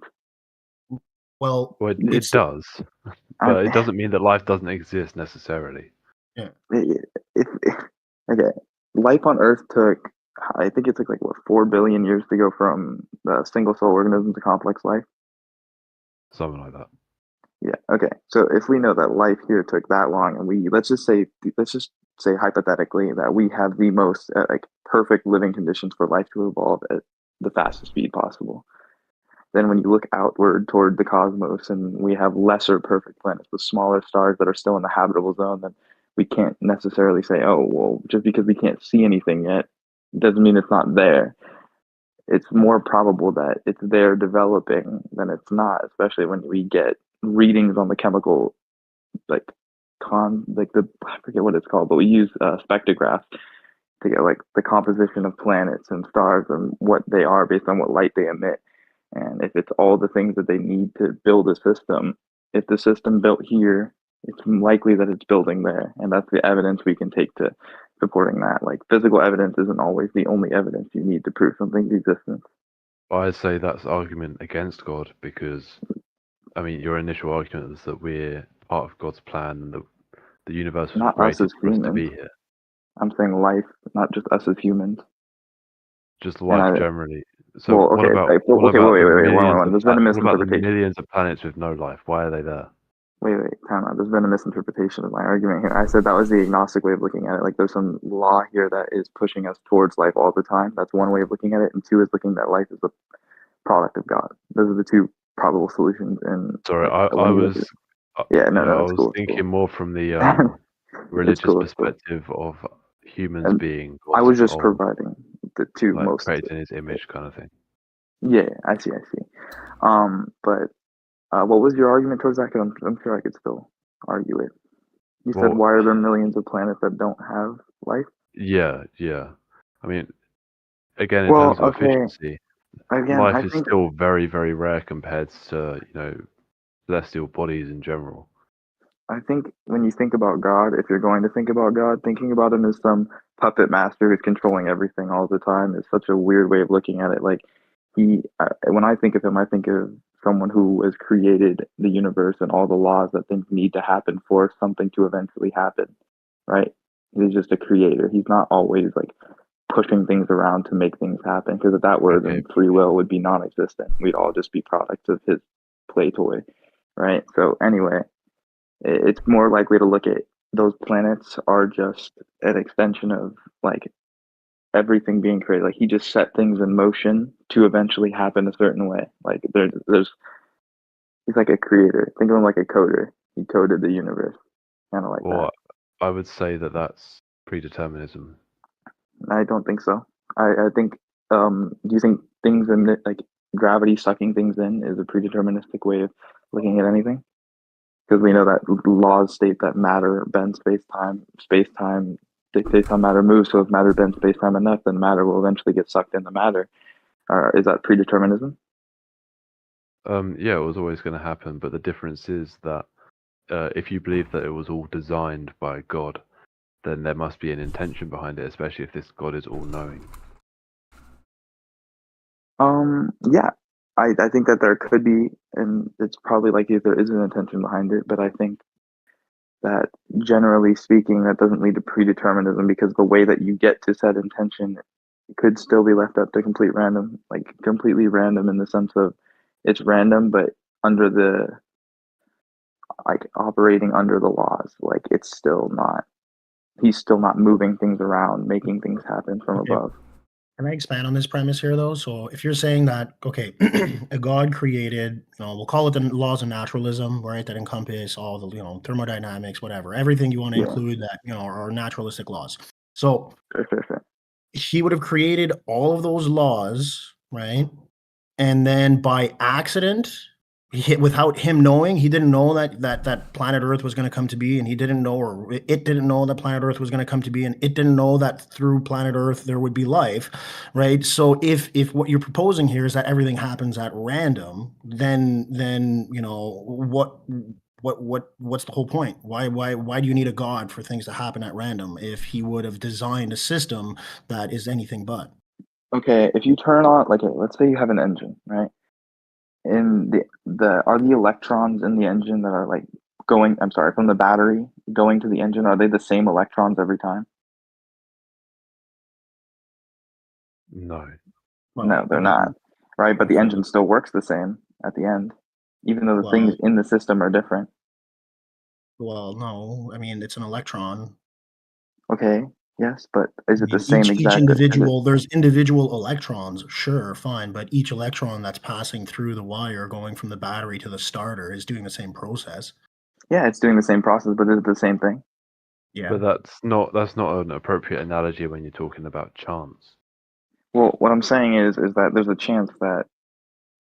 well, Well, it it's does, I, but it doesn't mean that life doesn't exist necessarily. yeah. if okay, life on Earth took, I think it took like what, 4 billion years to go from single cell organism to complex life. Something like that. Yeah. Okay. So if we know that life here took that long, and let's just say hypothetically that we have the most like perfect living conditions for life to evolve at the fastest speed possible. Then when you look outward toward the cosmos and we have lesser perfect planets with smaller stars that are still in the habitable zone, then we can't necessarily say, oh, well, just because we can't see anything yet doesn't mean it's not there. It's more probable that it's there developing than it's not, especially when we get readings on the chemical, like I forget what it's called, but we use spectrographs to get like the composition of planets and stars and what they are based on what light they emit. And if it's all the things that they need to build a system, if the system built here, it's likely that it's building there. And that's the evidence we can take to supporting that. Like physical evidence isn't always the only evidence you need to prove something's existence. I say that's argument against God because, I mean, your initial argument is that we're part of God's plan and that the universe was Not us created as for us to humans. be here. I'm saying life, not just us as humans. Just life generally. So well, what okay, about wait, what about wait, the wait, millions one. of There's been a what about the misinterpretation. millions of planets with no life? Why are they there? Wait, time out. There's been a misinterpretation of my argument here. I said that was the agnostic way of looking at it. Like there's some law here that is pushing us towards life all the time. That's one way of looking at it. And two is looking that life is a product of God. Those are the two probable solutions. And Sorry, like, I was I it's was cool. thinking more from the It's religious cool. perspective of humans And being I was just God's providing the two like most. created in His image kind of thing. Yeah, I see. But what was your argument towards that? 'Cause I'm sure I could still argue it. You said, Well, why are there millions of planets that don't have life? yeah. I mean, again, in Well, terms of okay. efficiency, Again, life I is think, still very, very rare compared to celestial bodies in general. I think when you think about God, if you're going to think about God, thinking about him as some puppet master who's controlling everything all the time is such a weird way of looking at it. Like when I think of him, I think of someone who has created the universe and all the laws that things need to happen for something to eventually happen, right? He's just a creator. He's not always like pushing things around to make things happen, because if that were, then free will would be non-existent. We'd all just be products of his play toy, right? So anyway, it's more likely to look at those planets are just an extension of like everything being created. Like he just set things in motion to eventually happen a certain way. Like there's he's like a creator. Think of him like a coder. He coded the universe, kind of like that. I would say that that's predeterminism. I don't think so. I think. Do you think things in like gravity sucking things in is a predeterministic way of looking at anything? Because we know that laws state that matter bends space time dictates how matter moves. So if matter bends space time enough, then matter will eventually get sucked into matter. Is that predeterminism? Yeah, it was always going to happen, but the difference is that if you believe that it was all designed by God, then there must be an intention behind it, especially if this God is all-knowing. Yeah, I think that there could be, and it's probably likely there is an intention behind it, but I think that generally speaking, that doesn't lead to predeterminism, because the way that you get to said intention could still be left up to complete random, like completely random in the sense of it's random, but under the, like, operating under the laws. Like, it's still not, he's still not moving things around, making things happen from Okay. above. Can I expand on this premise here, though? So, if you're saying that, okay, a God created, we'll call it the laws of naturalism, right? That encompass all the, thermodynamics, whatever, everything you want to Yeah. include that, are naturalistic laws. So, Sure. he would have created all of those laws, right? And then by accident, without him knowing, he didn't know that planet Earth was going to come to be, and he didn't know, or it didn't know that planet Earth was going to come to be, and it didn't know that through planet Earth there would be life, right? So if what you're proposing here is that everything happens at random, then what's the whole point? Why do you need a God for things to happen at random if he would have designed a system that is anything but? Okay, if you turn on, like, let's say you have an engine, right? And are the electrons in the engine that are like going, I'm sorry, from the battery going to the engine, are they the same electrons every time? No. No, they're not, right? But the engine still works the same at the end, even though the things in the system are different. Well, no, I mean, it's an electron. Okay, yes, but is it the mean, same each exact? individual, there's individual electrons, sure, fine, but each electron that's passing through the wire going from the battery to the starter is doing the same process. Yeah, it's doing the same process, but is it the same thing? Yeah. But that's not an appropriate analogy when you're talking about chance. Well, what I'm saying is that there's a chance that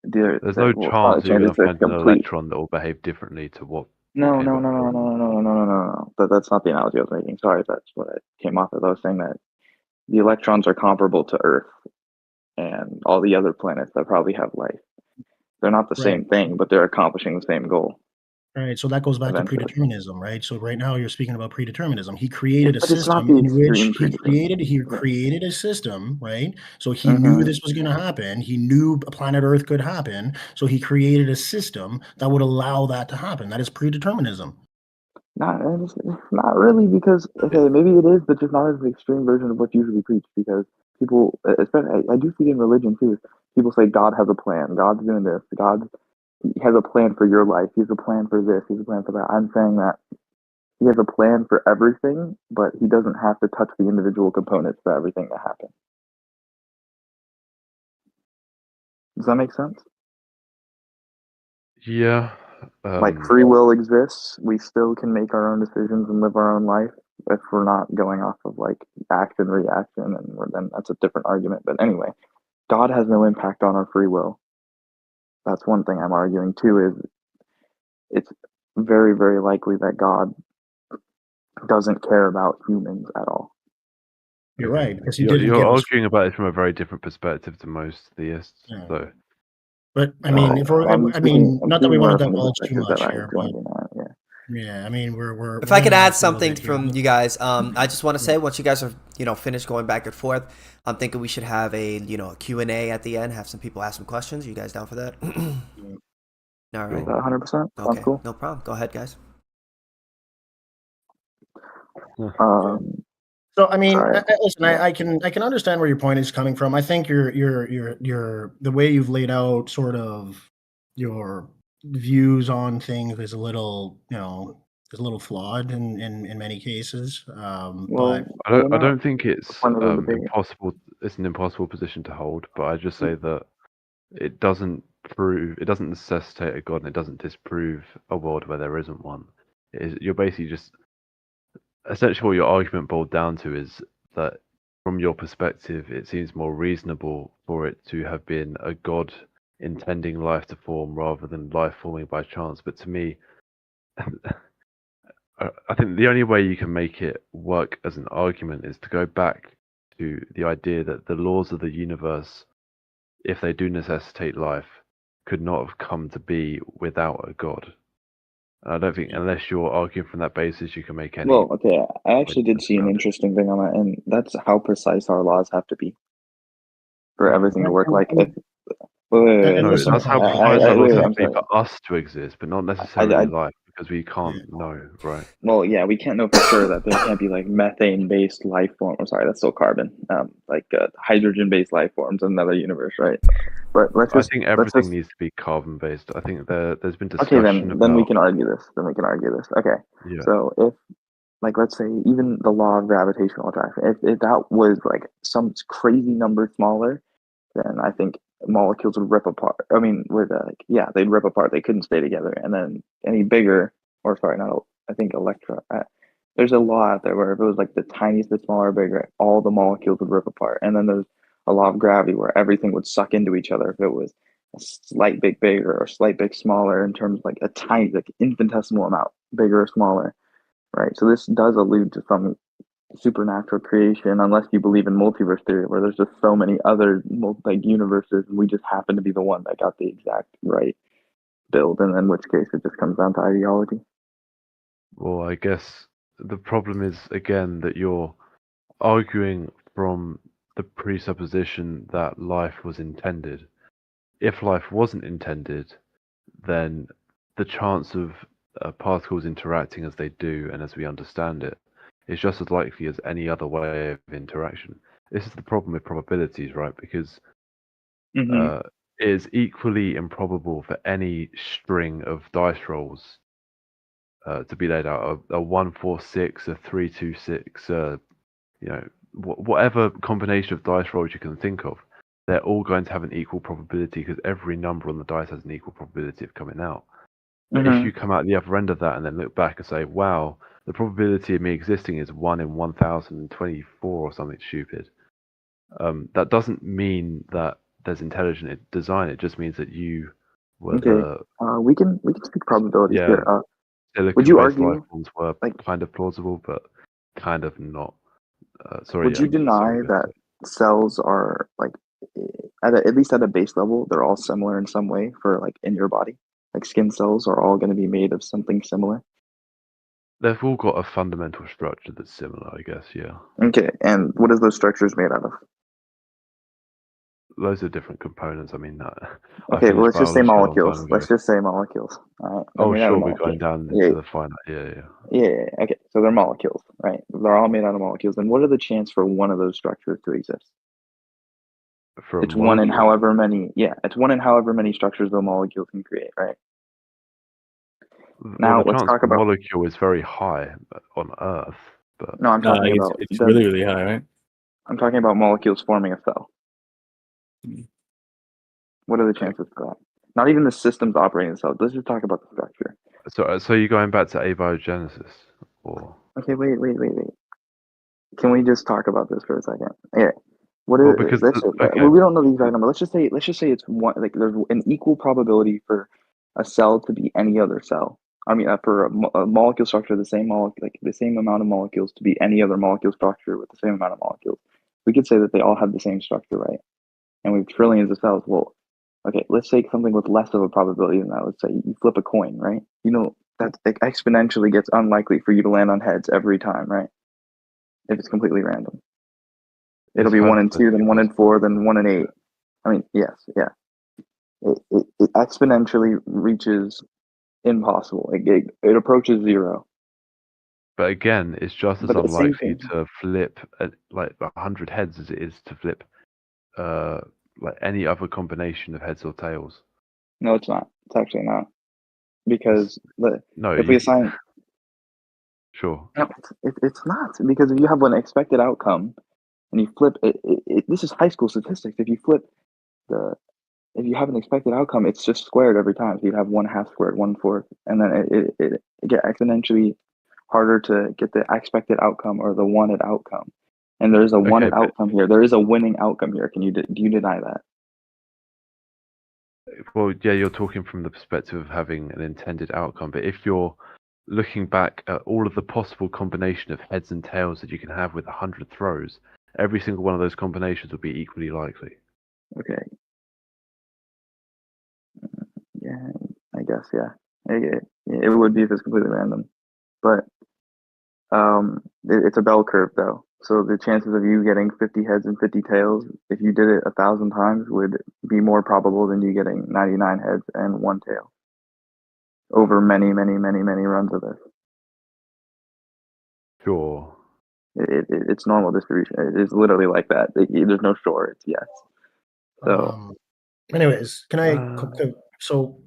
there's no chance you're going to find an electron that will behave differently to what. No. That's not the analogy I was making. Sorry, that's what I came off of. I was saying that the electrons are comparable to Earth and all the other planets that probably have life. They're not the same thing, but they're accomplishing the same goal. Right, so that goes back to predeterminism, right? So right now you're speaking about predeterminism. He created a system in which he created a system, right? So he knew this was going to happen. He knew planet Earth could happen. So he created a system that would allow that to happen. That is predeterminism. Not really, because okay, maybe it is, but just not as the extreme version of what's usually preached. Because people, especially I do see it in religion too. People say God has a plan. God's doing this. God has a plan for your life. He has a plan for this. He has a plan for that. I'm saying that he has a plan for everything, but he doesn't have to touch the individual components for everything to happen. Does that make sense? Yeah. Like free will exists. We still can make our own decisions and live our own life if we're not going off of like action, reaction, and then that's a different argument. But anyway, God has no impact on our free will. That's one thing I'm arguing too, is it's very, very likely that God doesn't care about humans at all. You're right, because you're arguing about it from a very different perspective to most theists. Yeah. So, but I mean, if we're, not that we want to divulge too much here. Yeah, I mean, we're. If I could add something from you guys, I just want to say, once you guys are, finished going back and forth, I'm thinking we should have a, a Q&A at the end, have some people ask some questions. Are you guys down for that? All right. 100%. Okay, cool. No problem. Go ahead, guys. So I mean, listen, I can understand where your point is coming from. I think your the way you've laid out sort of your views on things is a little, is a little flawed in many cases. But I don't think it's impossible. It's an impossible position to hold, but I just say that it doesn't necessitate a god, and it doesn't disprove a world where there isn't one. You're basically just essentially what your argument boiled down to is that from your perspective, it seems more reasonable for it to have been a god intending life to form rather than life forming by chance. But to me, I think the only way you can make it work as an argument is to go back to the idea that the laws of the universe, if they do necessitate life, could not have come to be without a god. I don't think, unless you're arguing from that basis, you can make any. Well, okay, I actually did see an interesting thing on that, and that's how precise our laws have to be for everything to work. Like, And No, listen, that's how Paul. science allows wait, it I'm to be sorry. for us to exist, but not I, necessarily I, life, because we can't know, right? well, yeah, we can't know for sure that there can't be like methane-based life form. I'm sorry, that's still carbon. Hydrogen-based life forms in another universe, right? But I think everything needs to be carbon based. I think there's been okay, discussion then we about, can argue this. Okay, yeah. so if like let's say even the law of gravitational attraction, if that was like some crazy number smaller, then I think molecules would rip apart. I mean, they'd rip apart. They couldn't stay together. And then any bigger, or sorry, not I think there's a law out there where if it was like the tiniest bit smaller or bigger, all the molecules would rip apart. And then there's a law of gravity where everything would suck into each other if it was a slight bit bigger or slight bit smaller in terms of like a tiny, like infinitesimal amount bigger or smaller, right? So this does allude to some supernatural creation, unless you believe in multiverse theory, where there's just so many other like universes, and we just happen to be the one that got the exact right build, and in which case it just comes down to ideology. Well, I guess the problem is again that you're arguing from the presupposition that life was intended. If life wasn't intended, then the chance of particles interacting as they do and as we understand it is just as likely as any other way of interaction. This is the problem with probabilities, right? Because it is equally improbable for any string of dice rolls to be laid out. A 1-4-6, a 3-2-6, whatever combination of dice rolls you can think of, they're all going to have an equal probability because every number on the dice has an equal probability of coming out. But if you come out the other end of that and then look back and say, wow, the probability of me existing is 1 in 1024 or something stupid, that doesn't mean that there's intelligent design. It just means that you were we can speak probabilities here. Would you silicon-based life argue, forms were like, kind of plausible, but kind of not. would you deny that cells are like at least at a base level, they're all similar in some way for like in your body? Like skin cells are all going to be made of something similar. They've all got a fundamental structure that's similar, I guess, yeah. Okay, and what is those structures made out of? Loads of different components. I mean, Okay, well, let's just say molecules. All right. oh, sure, we're going down into the finite. Yeah. Okay, so they're molecules, right? They're all made out of molecules. And what are the chances for one of those structures to exist? It's one in however many. Yeah, it's one in however many structures the molecule can create, right? Now let's talk about molecule is very high on Earth, but no, I'm talking about it's really, really high, right? I'm talking about molecules forming a cell. What are the chances for that? Not even the systems operating the cell. Let's just talk about the structure. So you're going back to abiogenesis, or okay, wait. Can we just talk about this for a second? Yeah. What is? well, because we don't know the exact number. Let's just say it's one. Like there's an equal probability for a cell to be any other cell. I mean, for a molecule structure, the same amount of molecules to be any other molecule structure with the same amount of molecules. We could say that they all have the same structure, right? And we have trillions of cells. Well, okay, let's take something with less of a probability than that. Let's say you flip a coin, right? You know that it exponentially gets unlikely for you to land on heads every time, right? If it's completely random. It'll be 1 in 2, then 1 in 4, then 1 in 8. I mean, yes, yeah. It exponentially reaches impossible. It approaches 0. But again, it's just as unlikely to flip like 100 heads as it is to flip like any other combination of heads or tails. No, it's not. It's actually not. Because if we assign sure. No, it's not. Because if you have an expected outcome and you flip this is high school statistics. If you have an expected outcome, it's just squared every time. So you'd have 1/2 squared, 1/4, and then it get exponentially harder to get the expected outcome or the wanted outcome. And there's a wanted outcome here. There is a winning outcome here. Do you deny that? Well, yeah, you're talking from the perspective of having an intended outcome. But if you're looking back at all of the possible combination of heads and tails that you can have with 100 throws, every single one of those combinations will be equally likely. Okay. Yeah, I guess, yeah. It would be if it's completely random. But it's a bell curve, though. So the chances of you getting 50 heads and 50 tails, if you did it 1,000 times, would be more probable than you getting 99 heads and 1 tail over many, many, many, many runs of this. Sure. It's normal distribution. It is literally like that. There's no sure. It's yes. So, anyways, can I? Uh, So,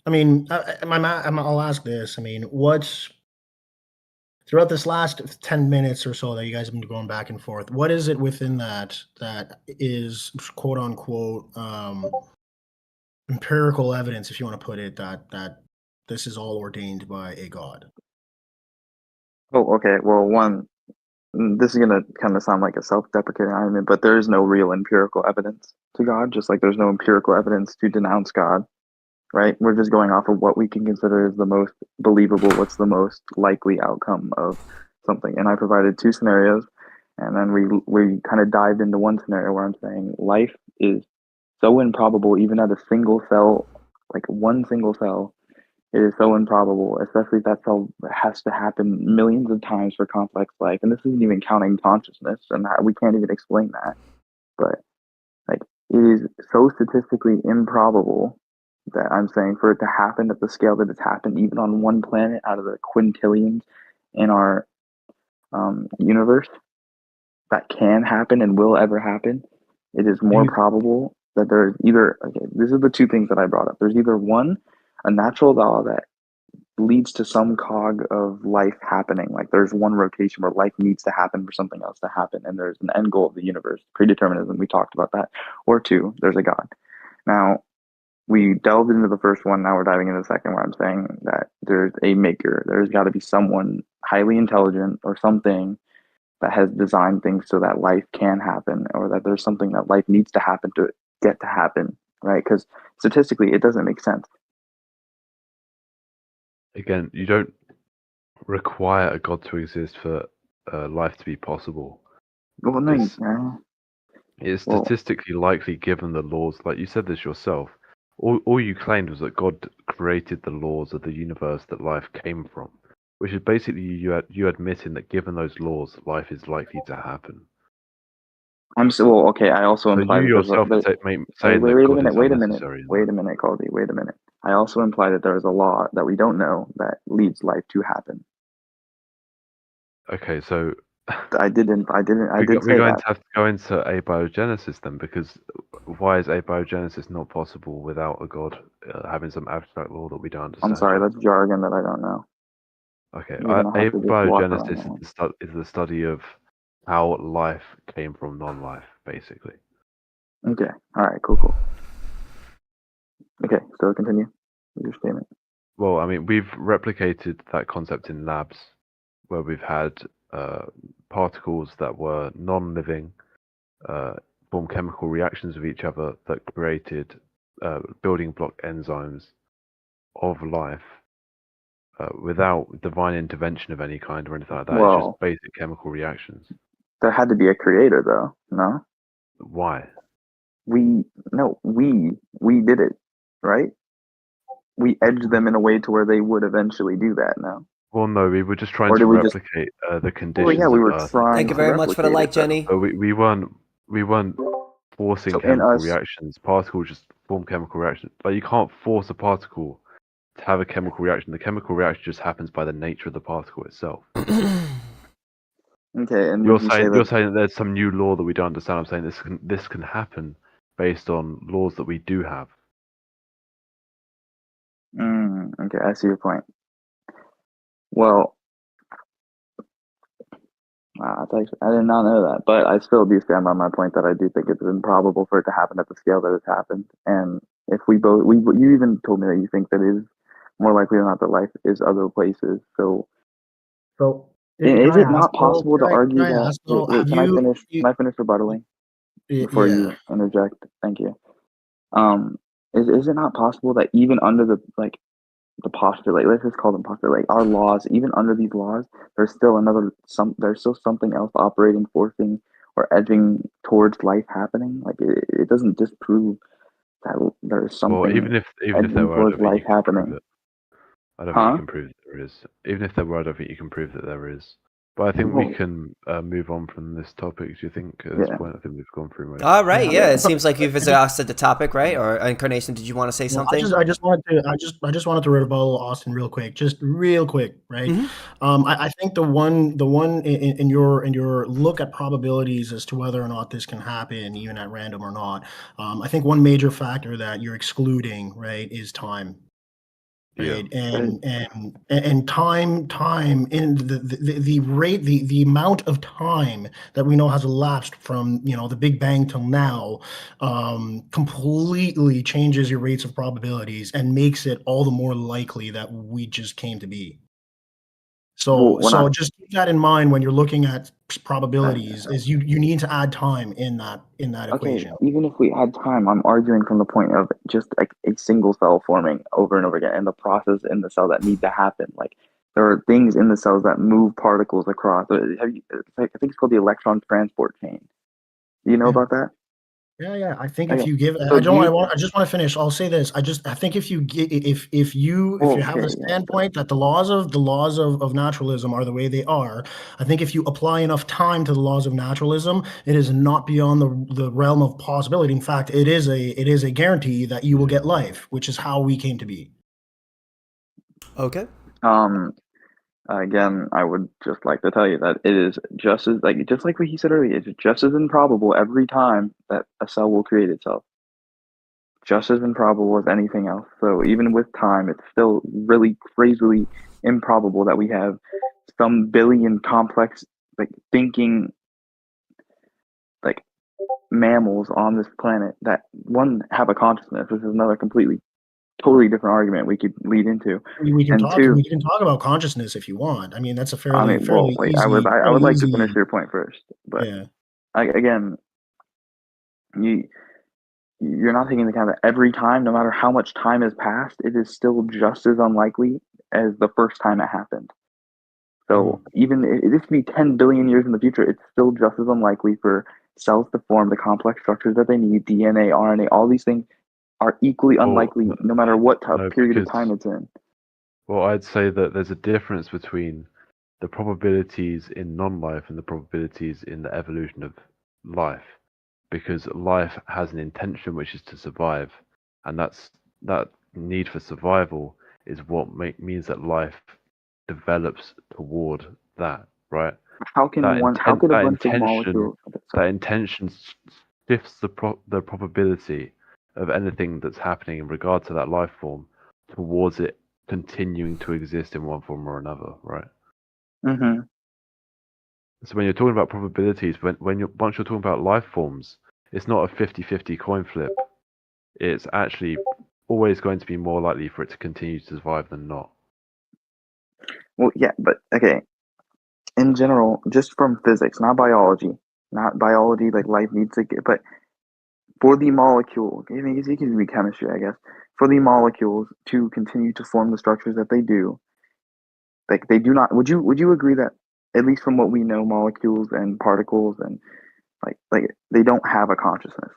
I mean, I'll ask this. I mean, what's throughout this last 10 minutes or so that you guys have been going back and forth? What is it within that is quote unquote empirical evidence, if you want to put it, that this is all ordained by a god? oh, okay. Well, one, this is gonna kind of sound like a self-deprecating argument, but there is no real empirical evidence to God, just like there's no empirical evidence to denounce God, right? We're just going off of what we can consider as the most believable, what's the most likely outcome of something. And I provided 2 scenarios, and then we kind of dived into one scenario where I'm saying life is so improbable, even at a single cell, like one single cell, it is so improbable, especially if that cell has to happen millions of times for complex life. And this isn't even counting consciousness, and we can't even explain that. But like, it is so statistically improbable that I'm saying for it to happen at the scale that it's happened, even on one planet out of the quintillions in our universe, that can happen and will ever happen. It is more probable that there's either, okay, these are the 2 things that I brought up. There's either one, a natural law that leads to some cog of life happening. Like there's one rotation where life needs to happen for something else to happen, and there's an end goal of the universe, predeterminism. We talked about that. Or 2, there's a God. Now, we delved into the first one. Now we're diving into the second, where I'm saying that there's a maker. There's got to be someone highly intelligent or something that has designed things so that life can happen, or that there's something that life needs to happen to get to happen, right? Because statistically, it doesn't make sense. again, you don't require a god to exist for life to be possible. Well, no, It's well, statistically likely given the laws, like you said this yourself. All you claimed was that God created the laws of the universe that life came from, which is basically you admitting that given those laws, life is likely to happen. I'm so well, okay. I also So implied you that yourself are saying wait, that wait a God minute, is wait a minute, unnecessary. wait a minute, Caldy, wait a minute. I also implied that there is a law that we don't know that leads life to happen. Okay, so I did say we're going that. to have to go into abiogenesis then, because why is abiogenesis not possible without a god having some abstract law that we don't understand? I'm sorry, yet? that's jargon that I don't know. Okay, You're gonna have to just walk around that one. abiogenesis is the study of how life came from non-life, basically. Okay, all right, cool. Okay, so continue with your statement. Well, I mean, we've replicated that concept in labs where we've had particles that were non-living form chemical reactions with each other that created building block enzymes of life without divine intervention of any kind or anything like that. It's just Well, basic chemical reactions. there had to be a creator, though. No, Why? we did it, right? We edged them in a way to where they would eventually do that. No. Well, no, we were just trying Or to did we just? replicate the Well, conditions yeah, we of were Earth. trying Thank you to very much for the replicate like, it, though. Jenny. But we weren't forcing So in chemical us, reactions. Particles just form chemical reactions. Like you can't force a particle to have a chemical reaction. The chemical reaction just happens by the nature of the particle itself. okay, and You're would you say saying that? that there's some new law that we don't understand. I'm saying this can happen based on laws that we do have. Okay, I see your point. Well, I did not know that, but I still do stand by my point that I do think it's improbable for it to happen at the scale that it's happened. And if you even told me that you think that it is more likely than not that life is other places. So is it not possible to argue Can I that? ask though? Wait, can I finish? Can I finish rebuttaling before Yeah. you interject? Thank you. Is it not possible that even under the postulate, let's just call them postulate, our laws, even under these laws, there's still something else operating, forcing, or edging towards life happening? Like it doesn't disprove that there's something Well, even if there edging were, I towards don't think life you can prove happening. it. I don't think Huh? you can prove that there is. Even if there were, I don't think you can prove that there is. But I think we Well, can move on from this topic. Do you think at this Yeah. point? I think we've gone through most. All right, Yeah. yeah. It seems like you've exhausted the topic, right? Or Incarnation, did you want to say Well, something? I just wanted to rebuttal Austin real quick, right? Mhm. I think the one in your look at probabilities as to whether or not this can happen, even at random or not. I think one major factor that you're excluding, right, is time. Yeah. Right, and time in the rate, the amount of time that we know has elapsed from the Big Bang till now, completely changes your rates of probabilities and makes it all the more likely that we just came to be. Well, So just keep that in mind when you're looking at probabilities. Is you need to add time in that okay, equation. even if we had time, I'm arguing from the point of just like a single cell forming over and over again, and the process in the cell that need to happen. Like there are things in the cells that move particles across. I think it's called the electron transport chain. Do you know Yeah. about that? Yeah. I think Okay. if you give, So I do you? just want to finish. I'll say this. I think if you if you Well, have okay, the standpoint that the laws of naturalism are the way they are, I think if you apply enough time to the laws of naturalism, it is not beyond the realm of possibility. In fact, it is a guarantee that you will get life, which is how we came to be. Okay. Again, I would just like to tell you that it is just like what he said earlier. It's just as improbable every time that a cell will create itself. Just as improbable as anything else. So even with time, it's still really crazily improbable that we have some billion complex, like thinking, like mammals on this planet that one have a consciousness, which is another totally different argument we could lead into, We can and talk. two. We can talk about consciousness if you want. I mean, that's a I mean, well, fairly wait. easy. I would like to finish your point first, but Yeah. again, you're not taking into account that every time, no matter how much time has passed, it is still just as unlikely as the first time it happened. So even if it could be 10 billion years in the future, it's still just as unlikely for cells to form the complex structures that they need. DNA, RNA, all these things are equally unlikely, no matter what period of time it's in. Well, I'd say that there's a difference between the probabilities in non-life and the probabilities in the evolution of life, because life has an intention, which is to survive, and that need for survival is what means that life develops toward that, right? How could a bunch of molecules? That intention shifts the probability of anything that's happening in regard to that life form towards it continuing to exist in one form or another, right? Mm-hmm. So when you're talking about probabilities, once you're talking about life forms, it's not a 50-50 coin flip. It's actually always going to be more likely for it to continue to survive than not. Well, yeah, but okay. In general, just from physics, not biology, like life needs to get, but for the molecule, I mean, it can be chemistry, I guess. For the molecules to continue to form the structures that they do, like they do not. Would you agree that at least from what we know, molecules and particles and like they don't have a consciousness?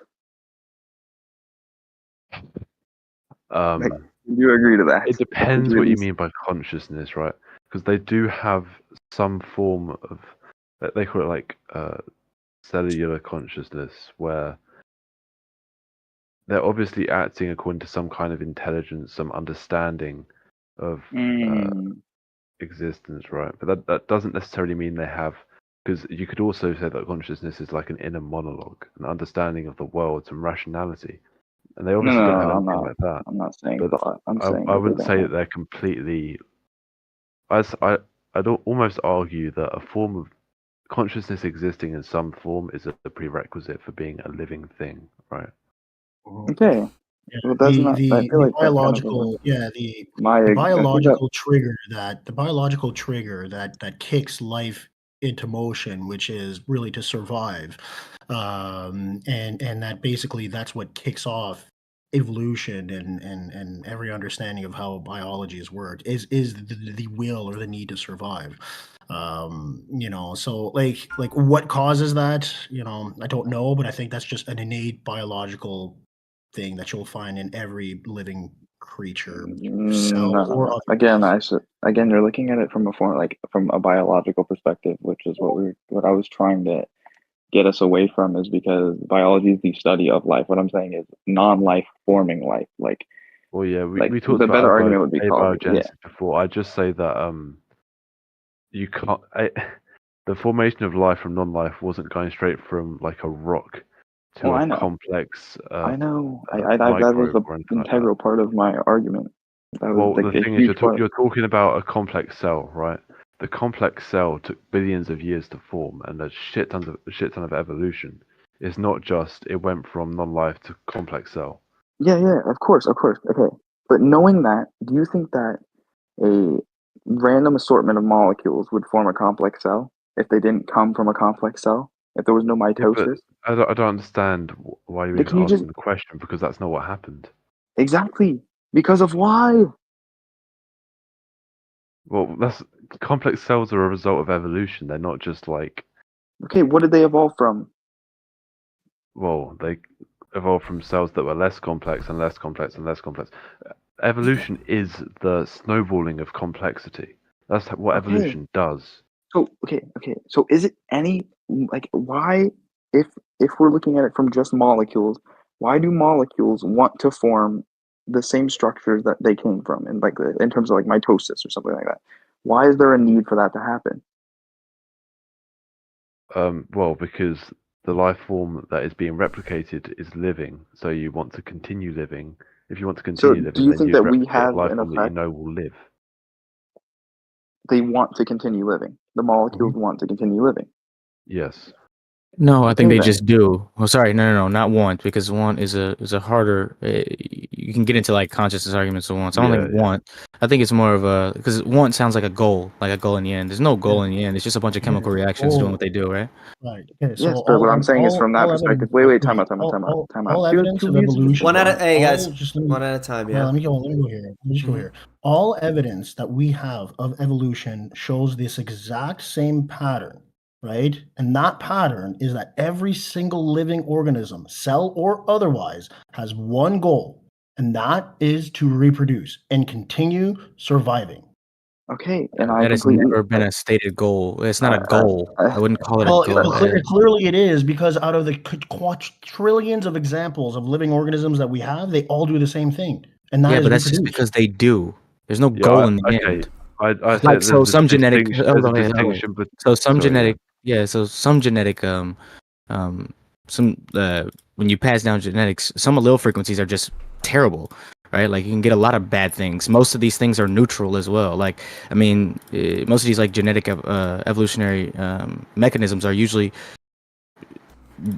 Like, do you agree to that? It depends what you mean by consciousness, right? Because they do have some form of, they call it like cellular consciousness, where they're obviously acting according to some kind of intelligence, some understanding of existence, right? But that doesn't necessarily mean they have, because you could also say that consciousness is like an inner monologue, an understanding of the world, some rationality. And they obviously don't have anything like that. I'm not saying But thought. I'm saying I wouldn't say that they're completely. I'd almost argue that a form of consciousness existing in some form is a prerequisite for being a living thing, right? Okay. Yeah, Well, that's not. I feel like biological, the biological trigger that kicks life into motion, which is really to survive, and that basically that's what kicks off evolution and every understanding of how biology is worked is the will or the need to survive. So like what causes that? I don't know, but I think that's just an innate biological thing that you'll find in every living creature, cell No. or otherwise. Again, you're looking at it from from a biological perspective, which is what I was trying to get us away from, is because biology is the study of life. What I'm saying is non-life forming life. Well, yeah, we Like talked the about better argument would be called, abiogenesis before. I just say that you can't. The formation of life from non-life wasn't going straight from like a rock to Well, I a know. complex. I know. That was microbe the or anything like that. integral part of my argument. That was Well, like the a thing is, huge part. you're talking about a complex cell, right? The complex cell took billions of years to form, and a shit ton of evolution. It's not just it went from non-life to complex cell. Yeah, of course. Okay. But knowing that, do you think that a random assortment of molecules would form a complex cell if they didn't come from a complex cell? If there was no Yeah, but mitosis? I don't understand why you're Can even you just asking the question, because that's not what happened. exactly because of why? Well, that's complex cells are a result of evolution. They're not just like, Okay, what did they evolve from? well, they evolved from cells that were less complex and less complex and less complex. Evolution is the snowballing of complexity. That's what Okay. evolution does. So okay. So is it any why if we're looking at it from just molecules, why do molecules want to form the same structures that they came from in terms of like mitosis or something like that? Why is there a need for that to happen? Well, because the life form that is being replicated is living, so you want to continue living. If you want to So continue do living, you then think you'd that we replicate have a life an form that you effect? know will live. They want to continue living. The molecules want to continue living. Yes. No, I think Okay, they then. just do. Oh, sorry, no, not want, because want is a harder. You can get into like consciousness arguments of want. So I don't think Yeah. want. I think it's more of a because want sounds like a goal in the end. There's no goal in the end. It's just a bunch of chemical reactions doing what they do, right? Right. Okay. So Yes, but what I'm saying is from that all perspective. evidence. Wait, time Wait. out, time out, time out, time All out. evidence Two of views are just evolution. One at a, wrong. hey guys, Just let me, one at a time. yeah, Yeah. let me go here. Let me just go here. All evidence that we have of evolution shows this exact same pattern, right? And that pattern is that every single living organism, cell or otherwise, has one goal, and that is to reproduce and continue surviving. Okay, and I That has completely. never been a stated goal. It's not a goal. I wouldn't call it a Well, goal. clearly it is, because out of the quadrillions of examples of living organisms that we have, they all do the same thing, and that Yeah, is but that's just reproduce. because they do. There's no Yeah. goal in the Okay. end. I say Like so, there's a some genetic. distinction. Hold There's a on, wait. distinction, but So some sorry, genetic. Yeah. So some genetic. Some when you pass down genetics, some allele frequencies are just terrible, right? Like you can get a lot of bad things. Most of these things are neutral as well. Like I mean, most of these like genetic evolutionary mechanisms are usually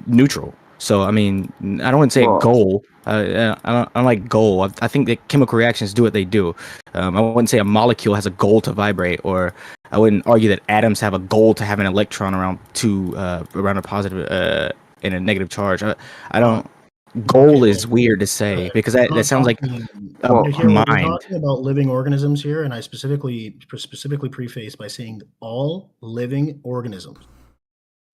neutral. So I mean, I don't want to say Well, goal. I don't like goal. I think that chemical reactions do what they do. I wouldn't say a molecule has a goal to vibrate, or I wouldn't argue that atoms have a goal to have an electron around around a positive and a negative charge. I don't. Goal Okay, is weird to say because that sounds like a Well, here we're mind. talking about living organisms here, and I specifically preface by saying all living organisms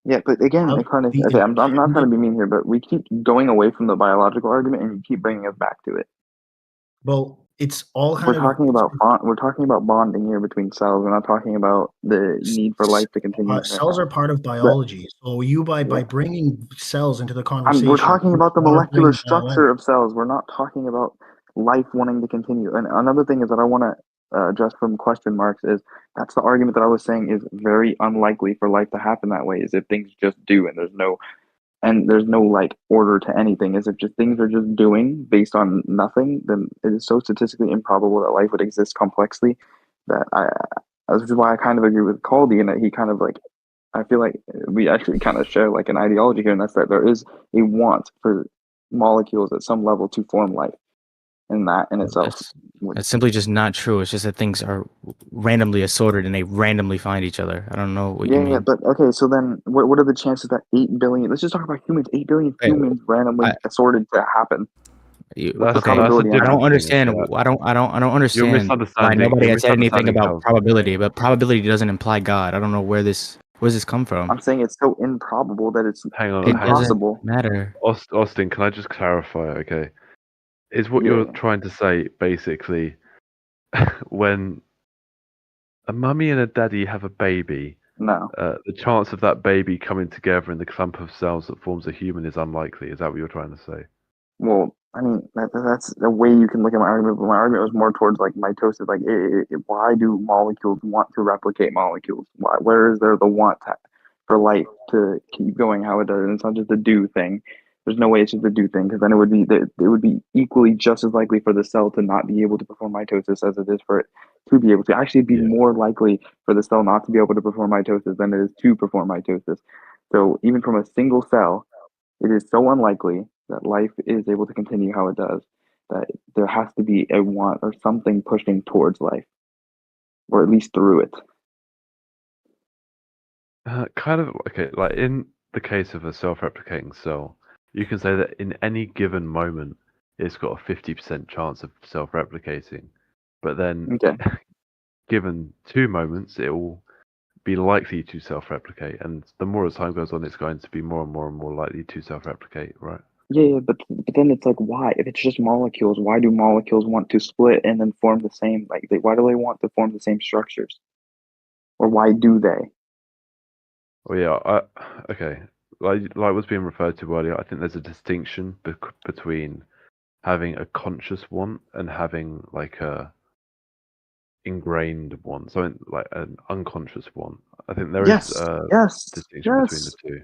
yeah, but again, have Incarnate. the Okay, I'm not trying to intended. be mean here, but we keep going away from the biological argument, and you keep bringing us back to it. Well, it's all kind of. We're talking about bonding here between cells. We're not talking about the need for life to continue. Cells are part of But biology. So you by bringing cells into the we're conversation, talking you about the are molecular bringing biology. structure of cells. We're not talking about life wanting to continue. And another thing is that I want to address from question marks is that's the argument that I was saying is very unlikely for life to happen that way. Is if things just do and there's no like order to anything. Is if just things are just doing based on nothing, then it is so statistically improbable that life would exist complexly that which is why I kind of agree with Caldy in that he kind of like I feel like we actually kind of share like an ideology here, and that's that there is a want for molecules at some level to form life, and that in itself would. That's simply just not true. It's just that things are randomly assorted and they randomly find each other. I don't know what you Yeah, mean. but okay, so then what are the chances that 8 billion, let's just talk about humans, 8 billion Wait, humans randomly assorted to happen? What's the okay, probability in I don't that? understand. I don't You're understand why misunderstanding. nobody You're has said anything misunderstanding about how. probability. But probability doesn't imply God. I don't know where's this come from. I'm saying it's so improbable that it's Hang on. It doesn't impossible. matter. Austin, can I just clarify? Okay. Is what Yeah. you're trying to say basically when a mummy and a daddy have a baby, No. the chance of that baby coming together in the clump of cells that forms a human is unlikely. Is that what you're trying to say? Well, I mean, that's the way you can look at my argument, but my argument was more towards like mitosis. Like, why do molecules want to replicate molecules? Why? Where is there the want for life to keep going how it does? And it's not just a do thing. There's no way it's just a do thing, because then it would be equally just as likely for the cell to not be able to perform mitosis as it is for it to be able to. Actually, it'd be Yeah. more likely for the cell not to be able to perform mitosis than it is to perform mitosis. So even from a single cell, it is so unlikely that life is able to continue how it does that there has to be a want or something pushing towards life, or at least through it. Kind of okay. Like in the case of a self-replicating cell, you can say that in any given moment, it's got a 50% chance of self-replicating. But then, Okay. given 2 moments, it will be likely to self-replicate, and the more as time goes on, it's going to be more and more and more likely to self-replicate, right? Yeah, but then it's like, why? If it's just molecules, why do molecules want to split and then form the same? Like, why do they want to form the same structures, or why do they? Well, yeah, okay. Like was being referred to earlier, I think there's a distinction between having a conscious want and having like a ingrained want, something like an unconscious want. I think there is Yes, a yes, distinction between the yes. two.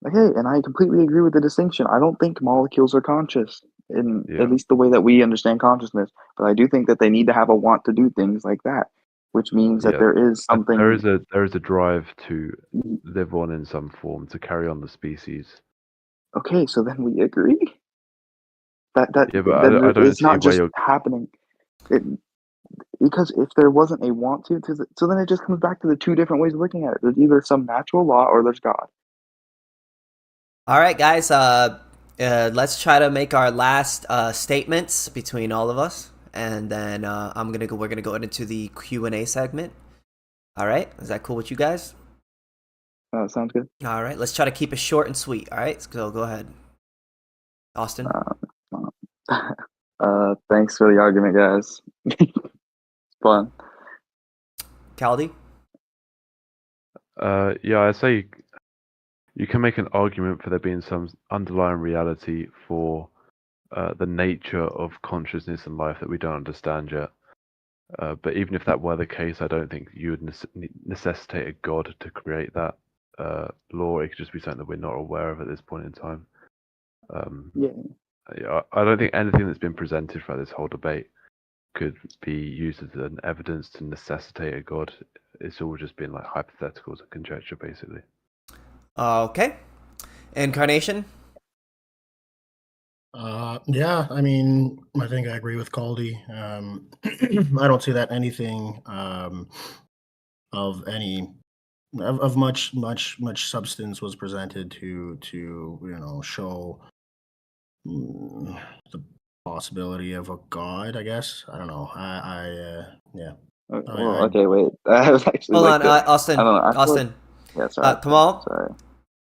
Okay, and I completely agree with the distinction. I don't think molecules are conscious in Yeah. at least the way that we understand consciousness, but I do think that they need to have a want to do things like that, which means that Yeah. there is something. There is a drive to live on in some form, to carry on the species. Okay, so then we agree that Yeah, but then I don't it's see not where just you're. happening. Because if there wasn't a want to, so then it just comes back to the two different ways of looking at it. There's either some natural law or there's God. All right, guys. Let's try to make our last statements between all of us, and then we're gonna go into the Q&A segment. All right, is that cool with you guys? Sounds good. All right, let's try to keep it short and sweet. All right, so go ahead, Austin. Thanks for the argument, guys. It's fun. Caldi. Yeah, I say you can make an argument for there being some underlying reality for the nature of consciousness and life that we don't understand yet. But even if that were the case, I don't think you would necessitate a god to create that law. It could just be something that we're not aware of at this point in time. Yeah. I don't think anything that's been presented for this whole debate could be used as an evidence to necessitate a god. It's all just been like hypotheticals and conjecture, basically. Okay. Incarnation. Yeah, I mean, I think I agree with Caldy. I don't see that anything of any of much substance was presented to show the possibility of a god. I guess I don't know. Yeah. Well, okay, wait. I was actually Hold like on, Austin. I don't know. Austin. Yeah, sorry. Kamal. Sorry.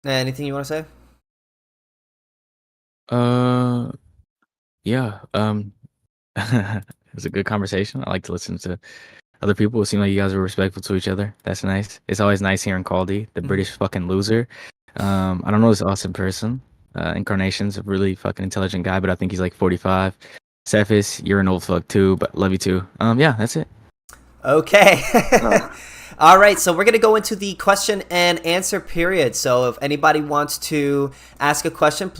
Anything you want to say? Yeah. It was a good conversation. I like to listen to other people. It seemed like you guys were respectful to each other. That's nice. It's always nice hearing Caldy, the British fucking loser. I don't know this awesome person. Incarnation's a really fucking intelligent guy, but I think he's like 45. Cephas, you're an old fuck too, but love you too. Yeah, that's it. Okay. All right, so we're going to go into the question and answer period. So if anybody wants to ask a question,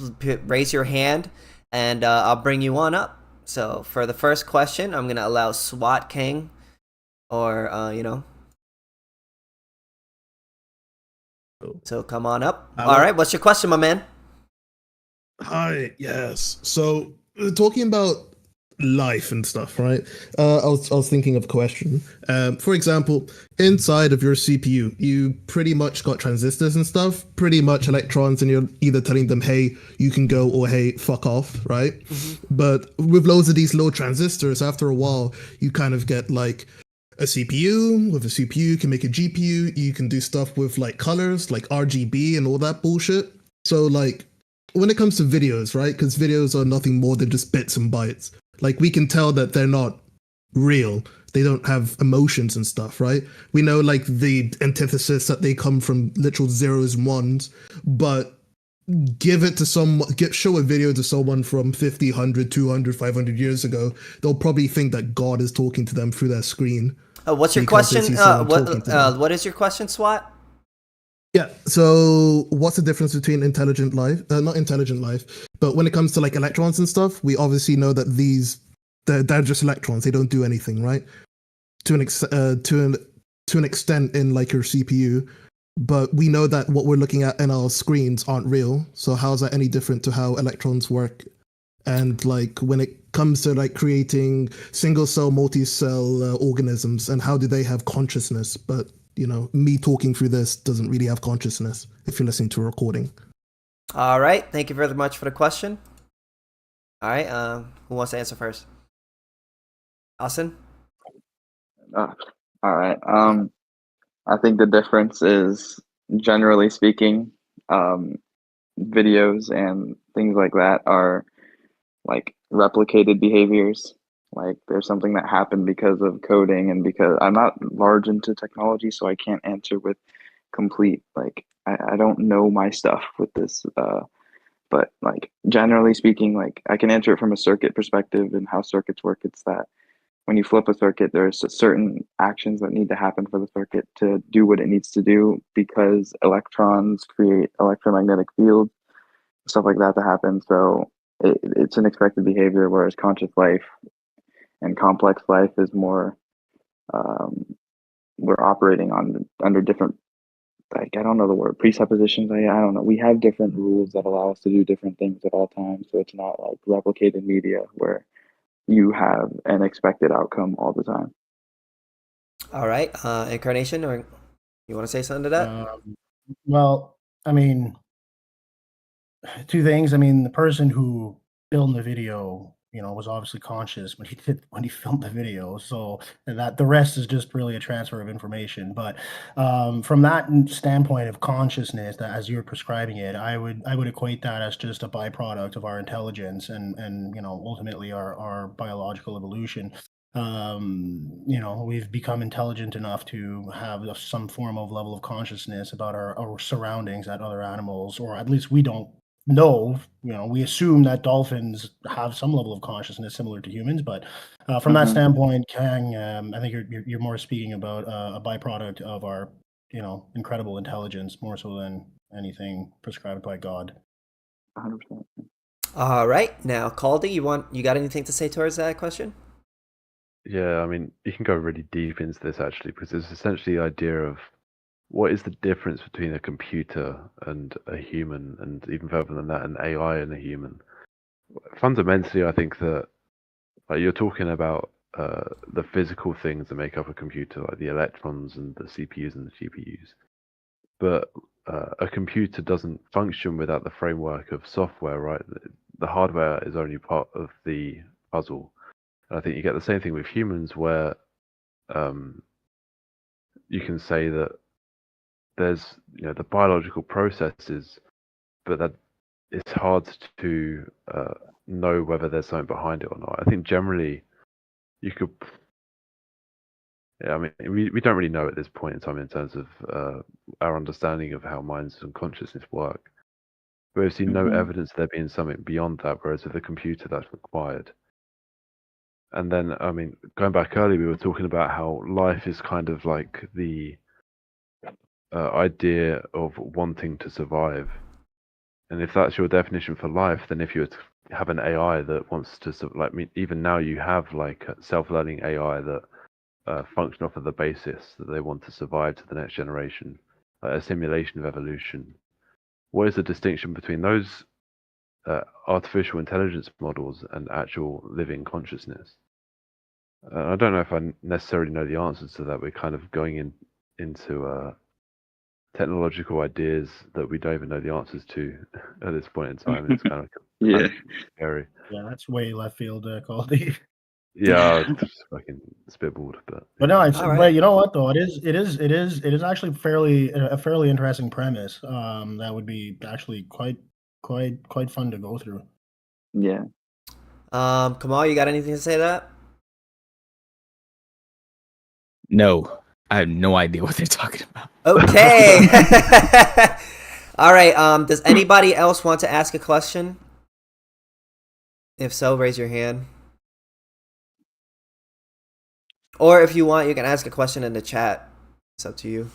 raise your hand, and I'll bring you on up. So for the first question, I'm going to allow SWAT King or, So come on up. Hello. All right, what's your question, my man? Hi, yes. So talking about life and stuff, right? I was thinking of a question. For example, inside of your CPU, you pretty much got transistors and stuff, pretty much electrons, and you're either telling them, hey, you can go, or hey, fuck off, right? Mm-hmm. But with loads of these low transistors, after a while, you kind of get like a CPU. With a CPU, you can make a GPU. You can do stuff with like colors, like RGB and all that bullshit. So like, when it comes to videos, right? Because videos are nothing more than just bits and bytes. Like we can tell that they're not real. They don't have emotions and stuff, right? We know like the antithesis that they come from literal zeros and ones, but give it to someone, show a video to someone from 50, 100, 200, 500 years ago, they'll probably think that God is talking to them through their screen. What's your because they question? see someone talking to them. What is your question, SWAT? Yeah. So, what's the difference between intelligent life, not intelligent life, but when it comes to like electrons and stuff, we obviously know that they're just electrons. They don't do anything, right? To an extent in like your CPU, but we know that what we're looking at in our screens aren't real. So how is that any different to how electrons work? And like when it comes to like creating single cell, multi-cell organisms, and how do they have consciousness? But you know, me talking through this doesn't really have consciousness if you're listening to a recording. All right. Thank you very much for the question. All right. Who wants to answer first? Austin? All right. I think the difference is, generally speaking, videos and things like that are like replicated behaviors. Like there's something that happened because of coding, and because I'm not large into technology, so I can't answer with complete, like, I don't know my stuff with this. But like generally speaking, like I can answer it from a circuit perspective and how circuits work. It's that when you flip a circuit, there's certain actions that need to happen for the circuit to do what it needs to do, because electrons create electromagnetic fields, stuff like that to happen. So it's an expected behavior, whereas conscious life and complex life is more, we're operating under different, like, I don't know the word, presuppositions. I don't know. We have different rules that allow us to do different things at all times. So it's not like replicated media where you have an expected outcome all the time. All right. Incarnation, or you want to say something to that? Well, I mean, two things. I mean, the person who filmed the video, you know, was obviously conscious when he filmed the video. So that the rest is just really a transfer of information. But from that standpoint of consciousness, that as you're prescribing it, I would equate that as just a byproduct of our intelligence and you know, ultimately our biological evolution. You know, we've become intelligent enough to have some form of level of consciousness about our surroundings that other animals, or at least we don't know. You know, we assume that dolphins have some level of consciousness similar to humans, but from that standpoint, Kang, I think you're more speaking about a byproduct of our, you know, incredible intelligence more so than anything prescribed by God. 100%. All right. Now, Caldy, you got anything to say towards that question? Yeah, I mean, you can go really deep into this actually, because it's essentially the idea of what is the difference between a computer and a human, and even further than that, an AI and a human. Fundamentally, I think that like you're talking about the physical things that make up a computer, like the electrons and the CPUs and the GPUs. But a computer doesn't function without the framework of software, right? The hardware is only part of the puzzle. And I think you get the same thing with humans, where you can say that there's, you know, the biological processes, but that it's hard to know whether there's something behind it or not. I think generally you could, yeah, I mean, we don't really know at this point in time in terms of our understanding of how minds and consciousness work. But we've seen no evidence there being something beyond that, whereas with a computer that's required. And then, I mean, going back earlier, we were talking about how life is kind of like the idea of wanting to survive. And if that's your definition for life, then if you were to have an AI that wants to, like, even now you have like self-learning AI that function off of the basis that they want to survive to the next generation, a simulation of evolution. What is the distinction between those artificial intelligence models and actual living consciousness? I don't know if I necessarily know the answers to that. We're kind of going into technological ideas that we don't even know the answers to at this point in time. It's kind of scary. Yeah, that's way left field, Caldy. Yeah, just fucking spitballed, But no, it's All right. but you know what though, it is actually a fairly interesting premise. That would be actually quite quite fun to go through. Yeah. Kamal, you got anything to say to that? No, I have no idea what they're talking about. Okay. All right. Does anybody else want to ask a question? If so, raise your hand. Or if you want, you can ask a question in the chat. It's up to you.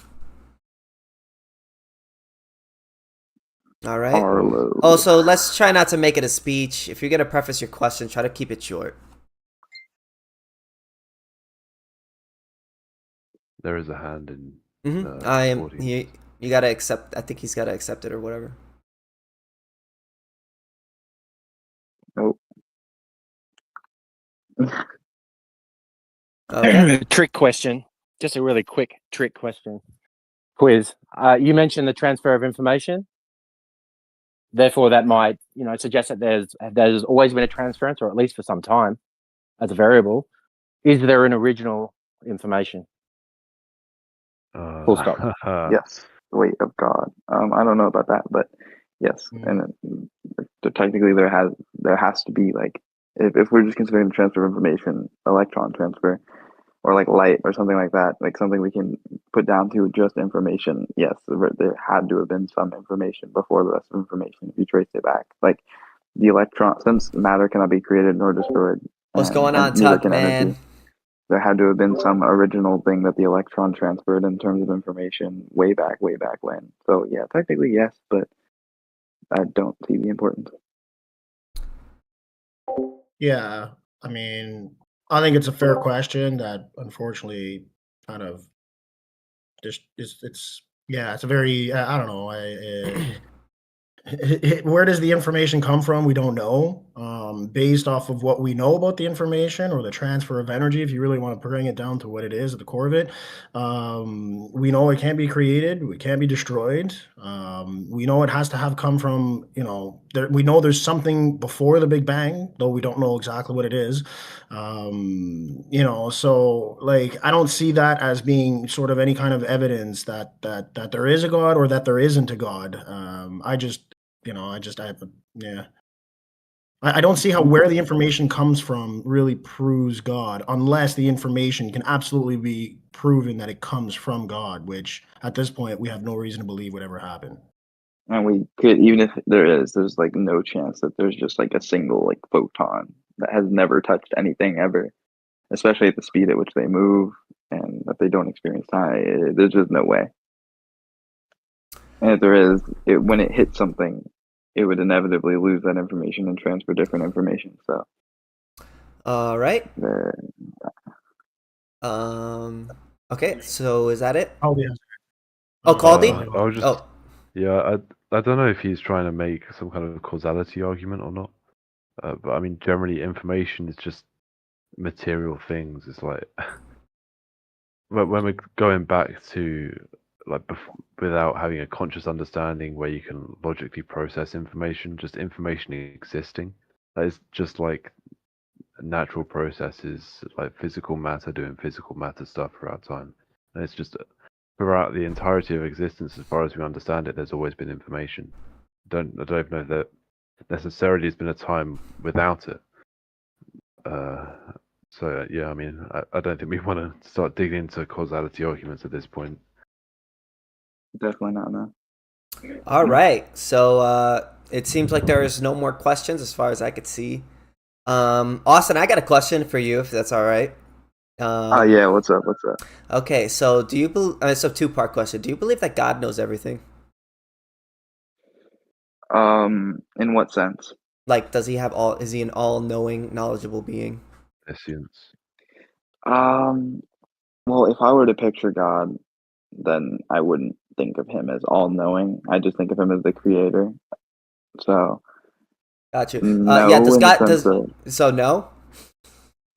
All right. Arlo. Also, let's try not to make it a speech. If you're going to preface your question, try to keep it short. There is a hand in Mm-hmm. the audience. You got to accept. I think he's got to accept it or whatever. Nope. Okay. Trick question. Just a really quick trick question. Quiz. You mentioned the transfer of information. Therefore, that might, suggest that there's always been a transference, or at least for some time, as a variable. Is there an original information? Full stop. Yes. The weight of God. I don't know about that, but yes. And technically there has to be, like, if we're just considering the transfer of information, electron transfer, or like light or something like that, like something we can put down to just information. Yes, there had to have been some information before the rest of information if you trace it back. Like the electron, since matter cannot be created nor destroyed. What's going on, neither Tuck, can man? energy. There had to have been some original thing that the electron transferred in terms of information way back when. So yeah, technically yes, but I don't see the importance. Yeah, I mean, I think it's a fair question that unfortunately kind of just it's a very I don't know. Where does the information come from? We don't know. Based off of what we know about the information or the transfer of energy, if you really want to bring it down to what it is at the core of it, we know it can't be created. It can't be destroyed. We know it has to have come from, we know there's something before the Big Bang, though we don't know exactly what it is. So like, I don't see that as being sort of any kind of evidence that there is a God or that there isn't a God. I don't see how where the information comes from really proves God, unless the information can absolutely be proven that it comes from God, which at this point we have no reason to believe would ever happen. And we could, even if there's like no chance that there's just like a single like photon that has never touched anything ever, especially at the speed at which they move and that they don't experience time. There's just no way. And if there is, when it hits something, it would inevitably lose that information and transfer different information. So, all right. Okay. So is that it? Oh, yeah. Oh, Caldy? I was just, yeah, I don't know if he's trying to make some kind of causality argument or not. But I mean, generally, information is just material things. It's like, when we're going back to like without having a conscious understanding where you can logically process information, just information existing. That is just like natural processes, like physical matter doing physical matter stuff throughout time. And it's just throughout the entirety of existence, as far as we understand it, there's always been information. I don't even know that necessarily has been a time without it. So yeah, I mean, I don't think we want to start digging into causality arguments at this point. Definitely not, no. All right. So it seems like there is no more questions as far as I could see. Austin, I got a question for you, if that's all right. Yeah, what's up? Okay, so do you believe? It's a two-part question. Do you believe that God knows everything? In what sense? Like, does he have all? Is he an all-knowing, knowledgeable being? Essence. Well, if I were to picture God, then I wouldn't think of him as all-knowing. I just think of him as the creator. So, Got you. no, Yeah. Does in the God? sense Does of, so? No.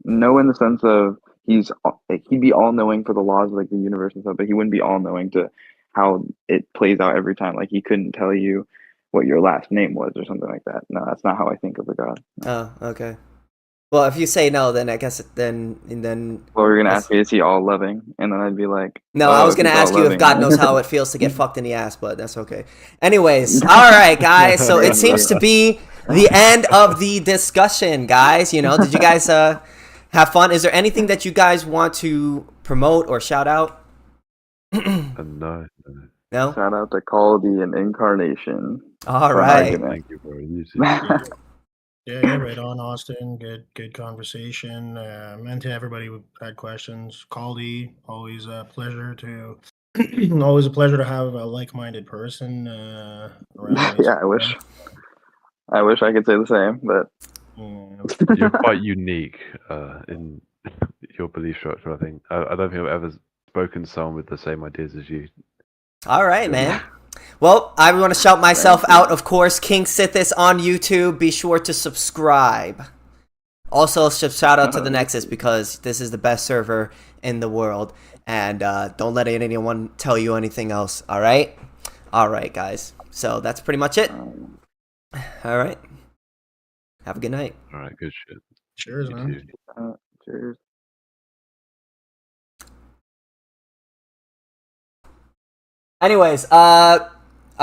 no, in the sense of he'd be all-knowing for the laws of like the universe and stuff, but he wouldn't be all-knowing to how it plays out every time. Like he couldn't tell you what your last name was or something like that. No, that's not how I think of a God. No. Oh, okay. Well, if you say no, then I guess then. Well, you're gonna ask me, is he all loving? And then I'd be like, No, oh, I was if gonna he's all ask you if loving, God knows how it feels to get fucked in the ass, but that's okay. Anyways, all right, guys. So it seems to be the end of the discussion, guys. You know, did you guys have fun? Is there anything that you guys want to promote or shout out? No. No. Shout out to Caldy and Incarnation. All Fun right. argument. Thank you, bro. You too. Yeah, right on, Austin. Good conversation. And to everybody who had questions, Caldy, always a pleasure to always a pleasure to have a like-minded person around. Yeah, I wish I could say the same, but You're quite unique in your belief structure. I think I don't think I've ever spoken to someone with the same ideas as you. All right, man. Well, I want to shout myself out, of course. KingSithis on YouTube. Be sure to subscribe. Also, shout out to the Nexus because this is the best server in the world. And don't let anyone tell you anything else, all right? All right, guys. So that's pretty much it. All right. Have a good night. All right, good shit. Cheers, You man. too. cheers. Anyways,